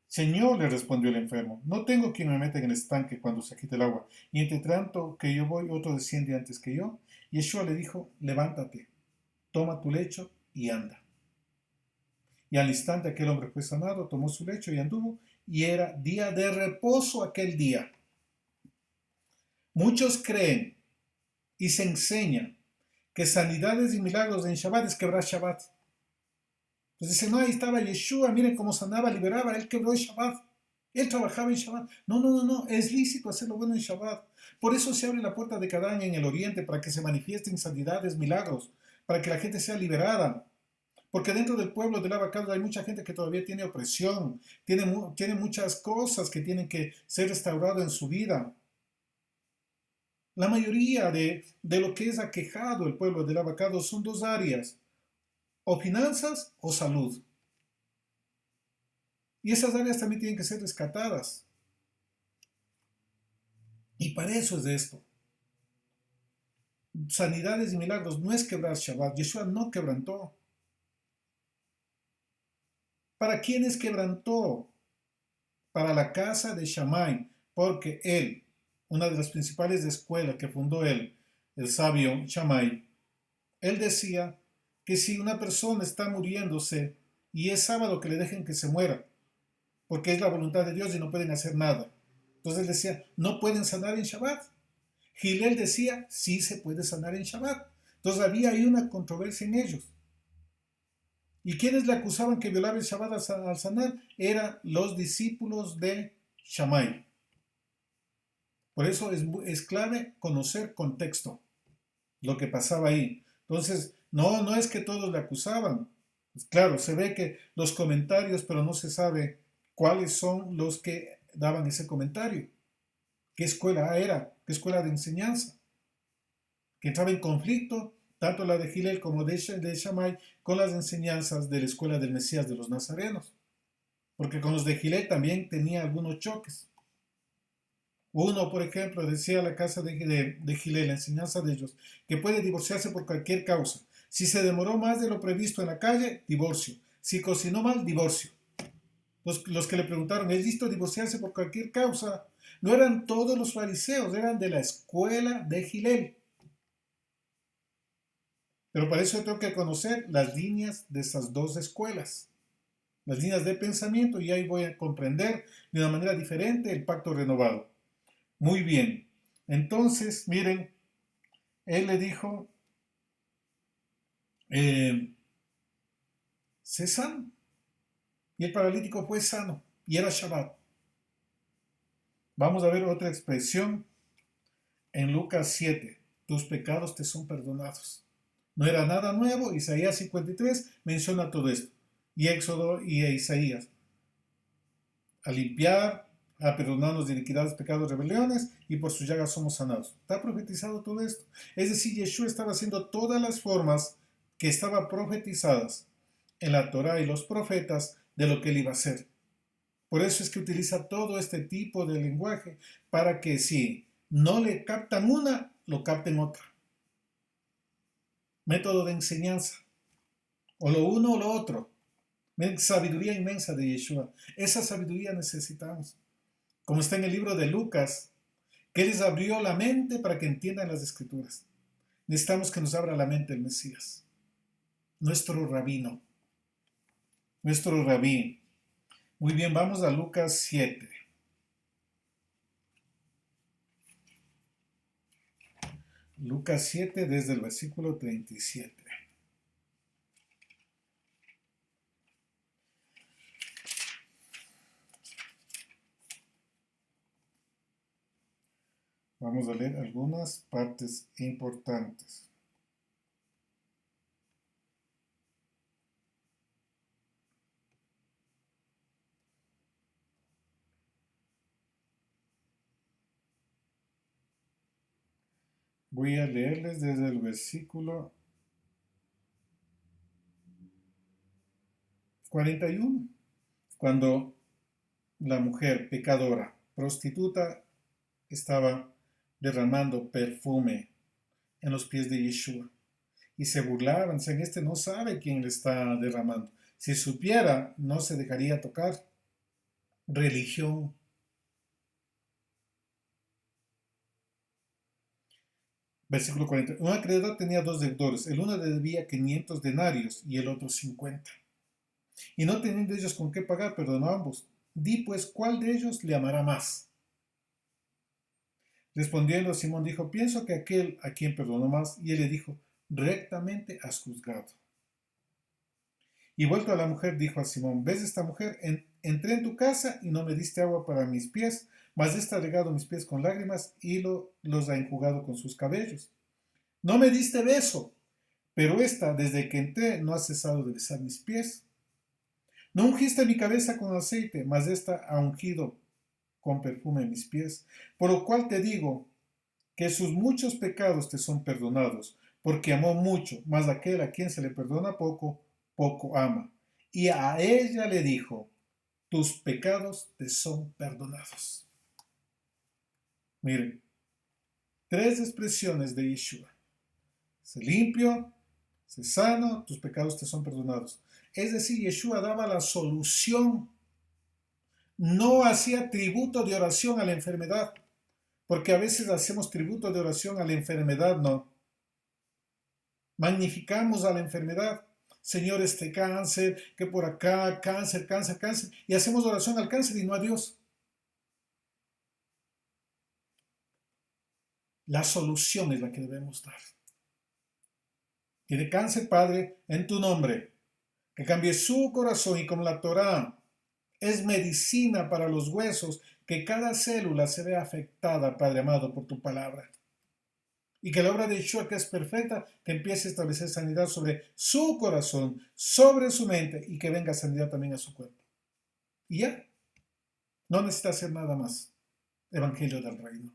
Señor, le respondió el enfermo, no tengo quien me meta en el estanque cuando se quite el agua, y entre tanto que yo voy, otro desciende antes que yo. Yeshua le dijo, levántate, toma tu lecho y anda. Y al instante aquel hombre fue sanado, tomó su lecho y anduvo, y era día de reposo aquel día. Muchos creen y se enseña que sanidades y milagros en Shabbat es quebrar Shabbat. Entonces dicen, no, ahí estaba Yeshua, miren cómo sanaba, liberaba, él quebró el Shabbat. Él trabajaba en Shabbat. No, es lícito hacer lo bueno en Shabbat. Por eso se abre la puerta de cada año en el oriente, para que se manifiesten sanidades, milagros, para que la gente sea liberada. Porque dentro del pueblo del Abacado hay mucha gente que todavía tiene opresión, tiene muchas cosas que tienen que ser restauradas en su vida. La mayoría de lo que es aquejado el pueblo del Abacado son dos áreas, o finanzas o salud. Y esas áreas también tienen que ser rescatadas. Y para eso es de esto. Sanidades y milagros no es quebrar Shabbat. Yeshua no quebrantó. ¿Para quiénes quebrantó? Para la casa de Shammai, porque él una de las principales escuelas que fundó él, el sabio Shammai, él decía que si una persona está muriéndose y es sábado, que le dejen que se muera, porque es la voluntad de Dios y no pueden hacer nada. Entonces él decía, no pueden sanar en Shabbat. Hillel decía, sí se puede sanar en Shabbat. Entonces había ahí una controversia en ellos. ¿Y quiénes le acusaban que violaba el Shabbat al sanar? Eran los discípulos de Shammai. Por eso es clave conocer contexto, lo que pasaba ahí. Entonces, no es que todos le acusaban. Pues claro, se ve que los comentarios, pero no se sabe cuáles son los que daban ese comentario. ¿Qué escuela era? ¿Qué escuela de enseñanza? Que entraba en conflicto, tanto la de Hillel como de Shammai, con las enseñanzas de la escuela del Mesías de los Nazarenos. Porque con los de Hillel también tenía algunos choques. Uno, por ejemplo, decía la casa de Hillel, la enseñanza de ellos, que puede divorciarse por cualquier causa. Si se demoró más de lo previsto en la calle, divorcio. Si cocinó mal, divorcio. Los que le preguntaron, ¿es listo divorciarse por cualquier causa? No eran todos los fariseos, eran de la escuela de Hillel. Pero para eso tengo que conocer las líneas de esas dos escuelas, las líneas de pensamiento, y ahí voy a comprender de una manera diferente el pacto renovado. Muy bien. Entonces, miren, él le dijo, sé sano. Y el paralítico fue sano. Y era Shabbat. Vamos a ver otra expresión en Lucas 7. Tus pecados te son perdonados. No era nada nuevo. Isaías 53 menciona todo esto. Y Éxodo y Isaías. A limpiar, a perdonarnos de iniquidades, pecados, rebeliones, y por sus llagas somos sanados. Está profetizado todo esto. Es decir, Yeshua estaba haciendo todas las formas que estaban profetizadas en la Torá y los profetas de lo que él iba a hacer. Por eso es que utiliza todo este tipo de lenguaje, para que si no le captan una, lo capten otra. Método de enseñanza. O lo uno o lo otro. Sabiduría inmensa de Yeshua. Esa sabiduría necesitamos. Como está en el libro de Lucas, que les abrió la mente para que entiendan las escrituras. Necesitamos que nos abra la mente el Mesías, nuestro rabino, nuestro rabí. Muy bien, vamos a Lucas 7. Lucas 7 desde el versículo 37. Vamos a leer algunas partes importantes. Voy a leerles desde el versículo 41, cuando la mujer pecadora, prostituta, estaba derramando perfume en los pies de Yeshua. Y se burlaban, decían, este no sabe quién le está derramando. Si supiera, no se dejaría tocar. Religión. Versículo 40. Un acreedor tenía dos deudores. El uno le debía 500 denarios y el otro 50. Y no teniendo ellos con qué pagar, perdonó a ambos. Di pues, ¿cuál de ellos le amará más? Respondiendo, Simón dijo, pienso que aquel a quien perdonó más. Y él le dijo, rectamente has juzgado. Y vuelto a la mujer, dijo a Simón, ¿ves esta mujer? Entré en tu casa y no me diste agua para mis pies, mas ésta ha regado mis pies con lágrimas y los ha enjugado con sus cabellos. No me diste beso, pero esta, desde que entré, no ha cesado de besar mis pies. No ungiste mi cabeza con aceite, mas esta ha ungido con perfume mis pies. Por lo cual te digo que sus muchos pecados te son perdonados, porque amó mucho, mas aquel a quien se le perdona poco, poco ama. Y a ella le dijo, tus pecados te son perdonados. Miren, tres expresiones de Yeshua. Sé limpio, sé sano, tus pecados te son perdonados. Es decir, Yeshua daba la solución. No hacía tributo de oración a la enfermedad. Porque a veces hacemos tributo de oración a la enfermedad, no. Magnificamos a la enfermedad. Señor, este cáncer, que por acá, cáncer, cáncer, cáncer. Y hacemos oración al cáncer y no a Dios. La solución es la que debemos dar. Tiene cáncer, Padre, en tu nombre. Que cambie su corazón y como la Torá es medicina para los huesos, que cada célula se vea afectada, Padre amado, por tu palabra. Y que la obra de Yeshua, que es perfecta, que empiece a establecer sanidad sobre su corazón, sobre su mente, y que venga sanidad también a su cuerpo. Y ya, no necesita hacer nada más. Evangelio del reino.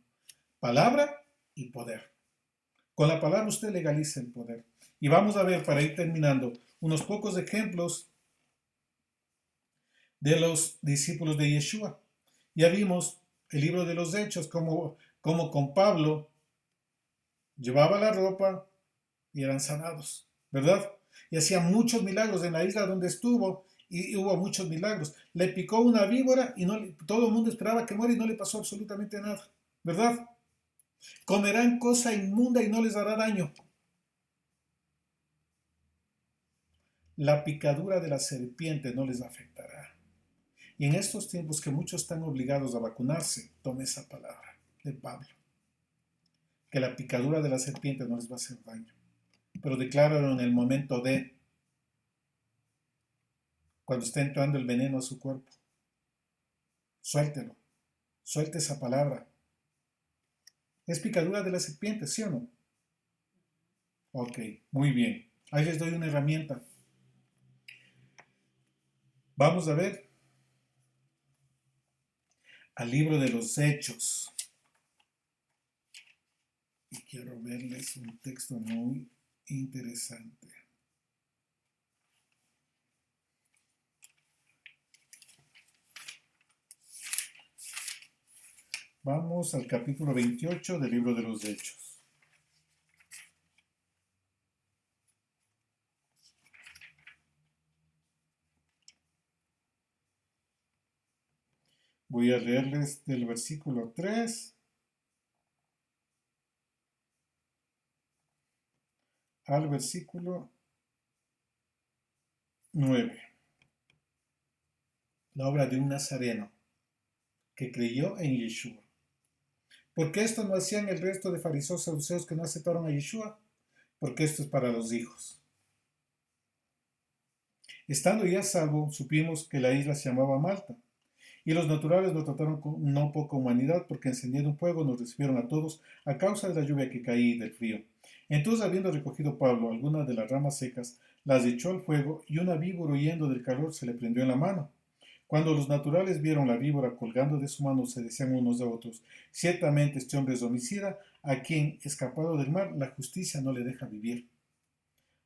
Palabra y poder. Con la palabra usted legaliza el poder. Y vamos a ver, para ir terminando, unos pocos ejemplos de los discípulos de Yeshua. Ya vimos el libro de los Hechos, como con Pablo llevaba la ropa y eran sanados, ¿verdad? Y hacía muchos milagros en la isla donde estuvo, y hubo muchos milagros. Le picó una víbora y todo el mundo esperaba que muera y no le pasó absolutamente nada, ¿verdad? Comerán cosa inmunda y no les hará daño. La picadura de la serpiente no les afectará. Y en estos tiempos que muchos están obligados a vacunarse, tome esa palabra de Pablo. Que la picadura de la serpiente no les va a hacer daño. Pero decláralo en el momento de cuando está entrando el veneno a su cuerpo. Suéltelo. Suelte esa palabra. ¿Es picadura de la serpiente, sí o no? Ok, muy bien. Ahí les doy una herramienta. Vamos a ver al libro de los Hechos. Y quiero verles un texto muy interesante. Vamos al capítulo 28 del libro de los Hechos. Voy a leerles del versículo 3 al versículo 9. La obra de un nazareno que creyó en Yeshua. ¿Por qué esto no hacían el resto de fariseos saduceos que no aceptaron a Yeshua? Porque esto es para los hijos. Estando ya a salvo, supimos que la isla se llamaba Malta. Y los naturales nos trataron con no poca humanidad, porque encendiendo un fuego nos recibieron a todos a causa de la lluvia que caía y del frío. Entonces, habiendo recogido Pablo algunas de las ramas secas, las echó al fuego, y una víbora huyendo del calor se le prendió en la mano. Cuando los naturales vieron la víbora colgando de su mano, se decían unos a otros: ciertamente este hombre es homicida, a quien, escapado del mar, la justicia no le deja vivir.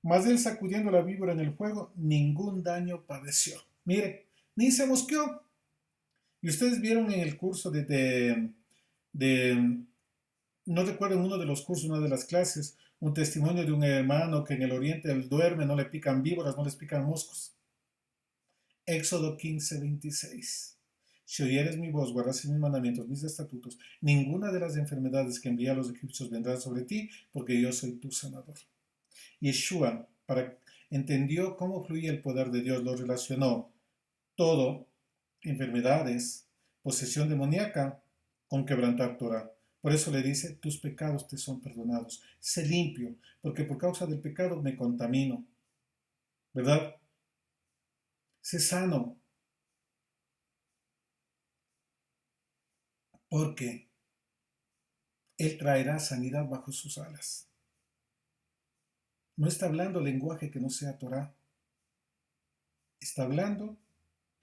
Mas él, sacudiendo la víbora en el fuego, ningún daño padeció. Mire, ni se mosqueó. Y ustedes vieron en el curso no recuerdo en uno de los cursos, una de las clases, un testimonio de un hermano que en el oriente él duerme, no le pican víboras, no les pican moscos. Éxodo 15:26. Si oyeres mi voz, guardases mis mandamientos, mis estatutos, ninguna de las enfermedades que envié a los egipcios vendrá sobre ti, porque yo soy tu sanador. Yeshua entendió cómo fluía el poder de Dios, lo relacionó todo, enfermedades, posesión demoníaca, con quebrantar Torah. Por eso le dice: tus pecados te son perdonados. Sé limpio, porque por causa del pecado me contamino. ¿Verdad? Sé sano, porque Él traerá sanidad bajo sus alas. No está hablando lenguaje que no sea Torah. Está hablando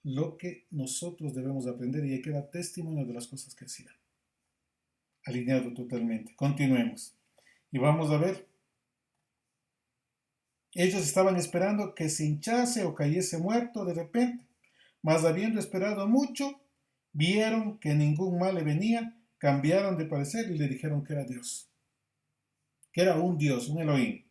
lo que nosotros debemos aprender, y hay que dar testimonio de las cosas que hacía. Alineado totalmente. Continuemos. Y vamos a ver. Ellos estaban esperando que se hinchase o cayese muerto de repente, mas habiendo esperado mucho, vieron que ningún mal le venía, cambiaron de parecer y le dijeron que era Dios, que era un Dios, un Elohim.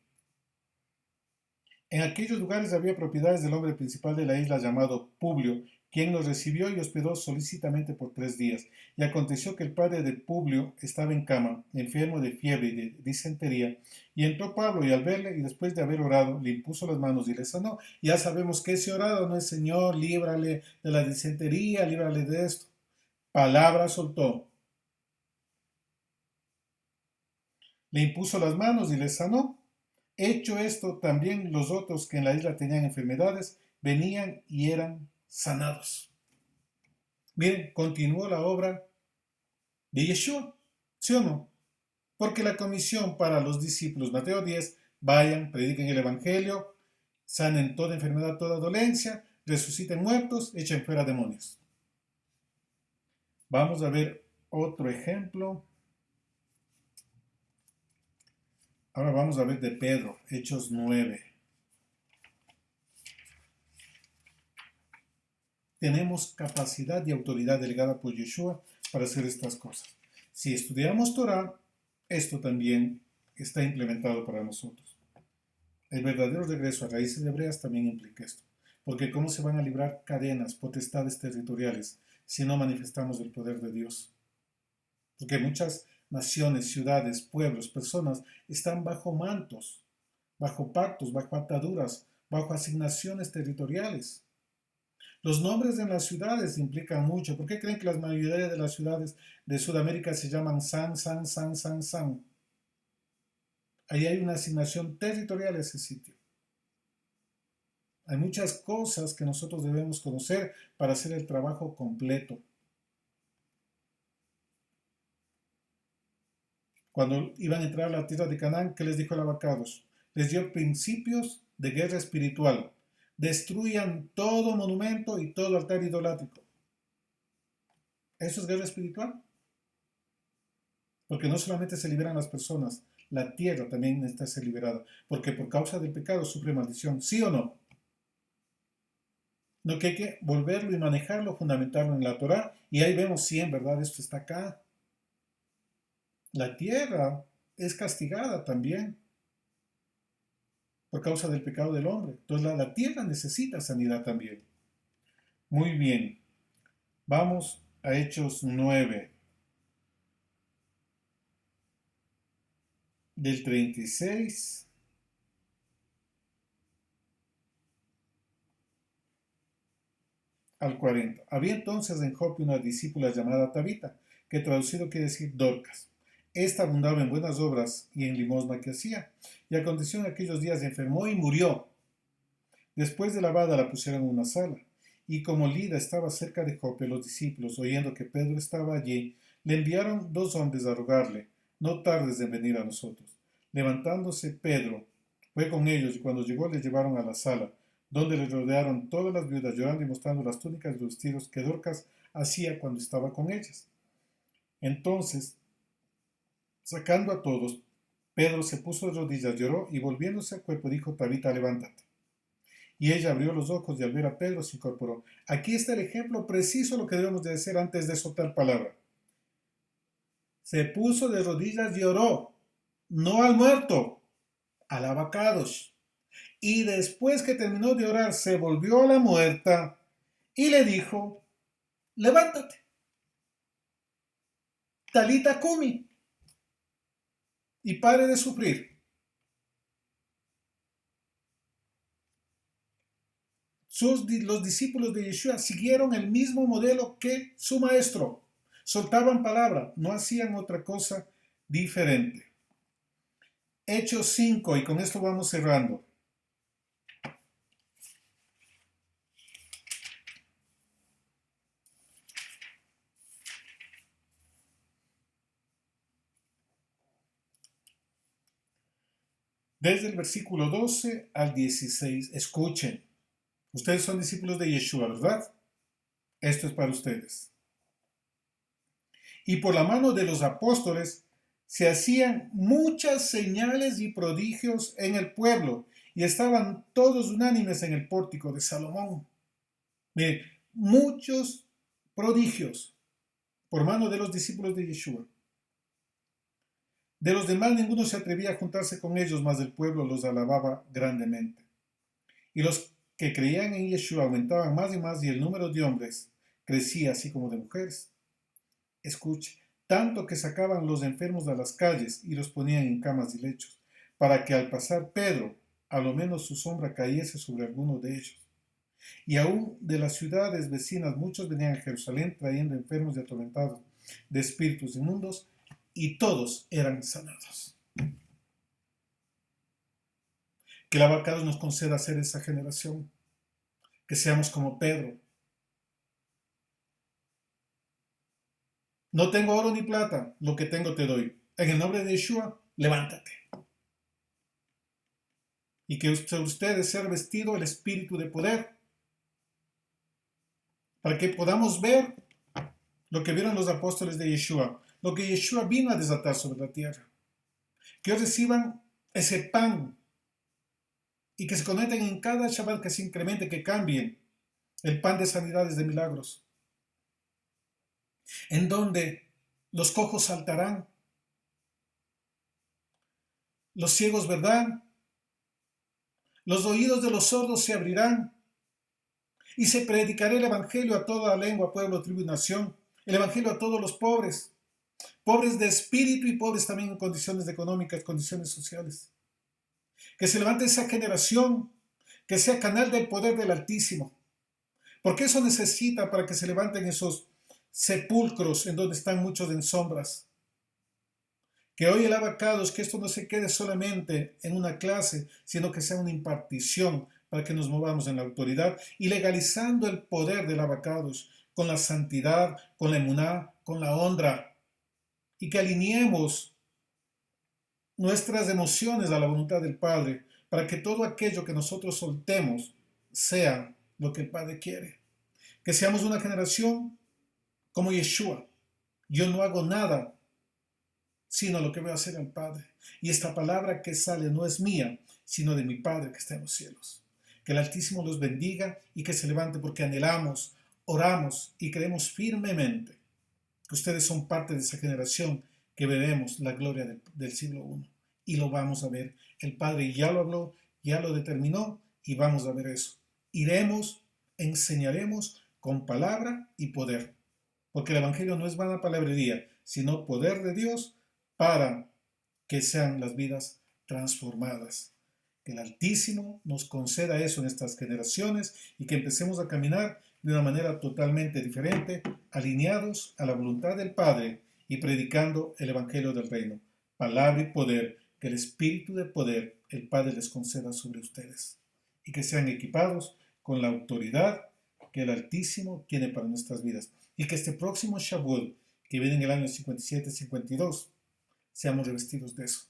En aquellos lugares había propiedades del hombre principal de la isla llamado Publio, quien los recibió y hospedó solícitamente por 3 días. Y aconteció que el padre de Publio estaba en cama, enfermo de fiebre y de disentería, y entró Pablo y al verle, y después de haber orado, le impuso las manos y le sanó. Ya sabemos que ese orado no es: Señor, líbrale de la disentería, líbrale de esto. Palabra soltó. Le impuso las manos y le sanó. Hecho esto, también los otros que en la isla tenían enfermedades venían y eran sanados. Miren, continuó la obra de Yeshua, ¿sí o no? Porque la comisión para los discípulos, Mateo 10, vayan, prediquen el Evangelio, sanen toda enfermedad, toda dolencia, resuciten muertos, echen fuera demonios. Vamos a ver otro ejemplo. Ahora vamos a ver de Pedro, Hechos 9. Tenemos capacidad y autoridad delegada por Yeshua para hacer estas cosas. Si estudiamos Torah, esto también está implementado para nosotros. El verdadero regreso a raíces hebreas también implica esto. Porque ¿cómo se van a librar cadenas, potestades territoriales si no manifestamos el poder de Dios? Porque muchas naciones, ciudades, pueblos, personas están bajo mantos, bajo pactos, bajo ataduras, bajo asignaciones territoriales. Los nombres en las ciudades implican mucho. ¿Por qué creen que la mayoría de las ciudades de Sudamérica se llaman San, San, San, San, San? Ahí hay una asignación territorial a ese sitio. Hay muchas cosas que nosotros debemos conocer para hacer el trabajo completo. Cuando iban a entrar a la tierra de Canaán, ¿qué les dijo el Abacados? Les dio principios de guerra espiritual. Destruyan todo monumento y todo altar idolátrico. ¿Eso es guerra espiritual? Porque no solamente se liberan las personas, la tierra también necesita ser liberada. Porque por causa del pecado sufre maldición. ¿Sí o no? No, que hay que volverlo y manejarlo, fundamentarlo en la Torah. Y ahí vemos si en verdad esto está acá. La tierra es castigada también por causa del pecado del hombre. Entonces la tierra necesita sanidad también. Muy bien. Vamos a Hechos 9. Del 36 al 40. Había entonces en Jope una discípula llamada Tabita, que traducido quiere decir Dorcas. Esta abundaba en buenas obras y en limosna que hacía. Y aconteció en aquellos días enfermó y murió. Después de lavada la pusieron en una sala. Y como Lida estaba cerca de Jope, los discípulos, oyendo que Pedro estaba allí, le enviaron 2 hombres a rogarle: no tardes en venir a nosotros. Levantándose Pedro, fue con ellos, y cuando llegó les llevaron a la sala, donde le rodearon todas las viudas, llorando y mostrando las túnicas y los vestidos que Dorcas hacía cuando estaba con ellas. Entonces, sacando a todos, Pedro se puso de rodillas, lloró, y volviéndose al cuerpo dijo: Tabita, levántate. Y ella abrió los ojos y al ver a Pedro se incorporó. Aquí está el ejemplo preciso de lo que debemos de hacer antes de soltar palabra. Se puso de rodillas y oró, no al muerto, al Abacados. Y después que terminó de orar, se volvió a la muerta y le dijo: levántate, Talita Kumi, y pare de sufrir. Los discípulos de Yeshua siguieron el mismo modelo que su maestro. Soltaban palabra, no hacían otra cosa diferente. Hechos 5, y con esto vamos cerrando. Desde el versículo 12 al 16, escuchen. Ustedes son discípulos de Yeshua, ¿verdad? Esto es para ustedes. Y por la mano de los apóstoles se hacían muchas señales y prodigios en el pueblo, y estaban todos unánimes en el pórtico de Salomón. Miren, muchos prodigios por mano de los discípulos de Yeshua. De los demás ninguno se atrevía a juntarse con ellos, mas el pueblo los alababa grandemente. Y los que creían en Yeshua aumentaban más y más y el número de hombres crecía así como de mujeres. Escuche, tanto que sacaban los enfermos a las calles y los ponían en camas y lechos, para que al pasar Pedro, a lo menos su sombra cayese sobre alguno de ellos. Y aún de las ciudades vecinas muchos venían a Jerusalén trayendo enfermos y atormentados de espíritus inmundos, y todos eran sanados. Que el Abacados nos conceda ser esa generación, que seamos como Pedro. No tengo oro ni plata, lo que tengo te doy. En el nombre de Yeshua, levántate. Y que ustedes ser vestido el espíritu de poder, para que podamos ver lo que vieron los apóstoles de Yeshua, lo que Yeshua vino a desatar sobre la tierra. Que ellos reciban ese pan y que se conecten en cada Shabbat, que se incremente, que cambien el pan de sanidades, de milagros, en donde los cojos saltarán, los ciegos verán, los oídos de los sordos se abrirán, y se predicará el evangelio a toda lengua, pueblo, tribu y nación, el evangelio a todos los pobres, pobres de espíritu y pobres también en condiciones económicas, condiciones sociales. Que se levante esa generación, que sea canal del poder del Altísimo, porque eso necesita para que se levanten esos sepulcros en donde están muchos en sombras. Que hoy el Abacados, que esto no se quede solamente en una clase, sino que sea una impartición para que nos movamos en la autoridad y legalizando el poder del Abacados con la santidad, con la emuná, con la honra, y que alineemos nuestras emociones a la voluntad del Padre para que todo aquello que nosotros soltemos sea lo que el Padre quiere. Que seamos una generación como Yeshua. Yo no hago nada sino lo que voy a hacer al Padre. Y esta palabra que sale no es mía, sino de mi Padre que está en los cielos. Que el Altísimo los bendiga y que se levante, porque anhelamos, oramos y creemos firmemente que ustedes son parte de esa generación que veremos la gloria del siglo I. Y lo vamos a ver. El Padre ya lo habló, ya lo determinó y vamos a ver eso. Iremos, enseñaremos con palabra y poder. Porque el Evangelio no es vana palabrería, sino poder de Dios para que sean las vidas transformadas. Que el Altísimo nos conceda eso en estas generaciones y que empecemos a caminar de una manera totalmente diferente, alineados a la voluntad del Padre y predicando el Evangelio del Reino. Palabra y poder, que el Espíritu de poder, el Padre les conceda sobre ustedes. Y que sean equipados con la autoridad que el Altísimo tiene para nuestras vidas. Y que este próximo Shavuot, que viene en el año 57-52, seamos revestidos de eso.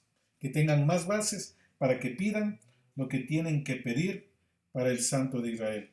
Que tengan más bases para que pidan lo que tienen que pedir para el Santo de Israel.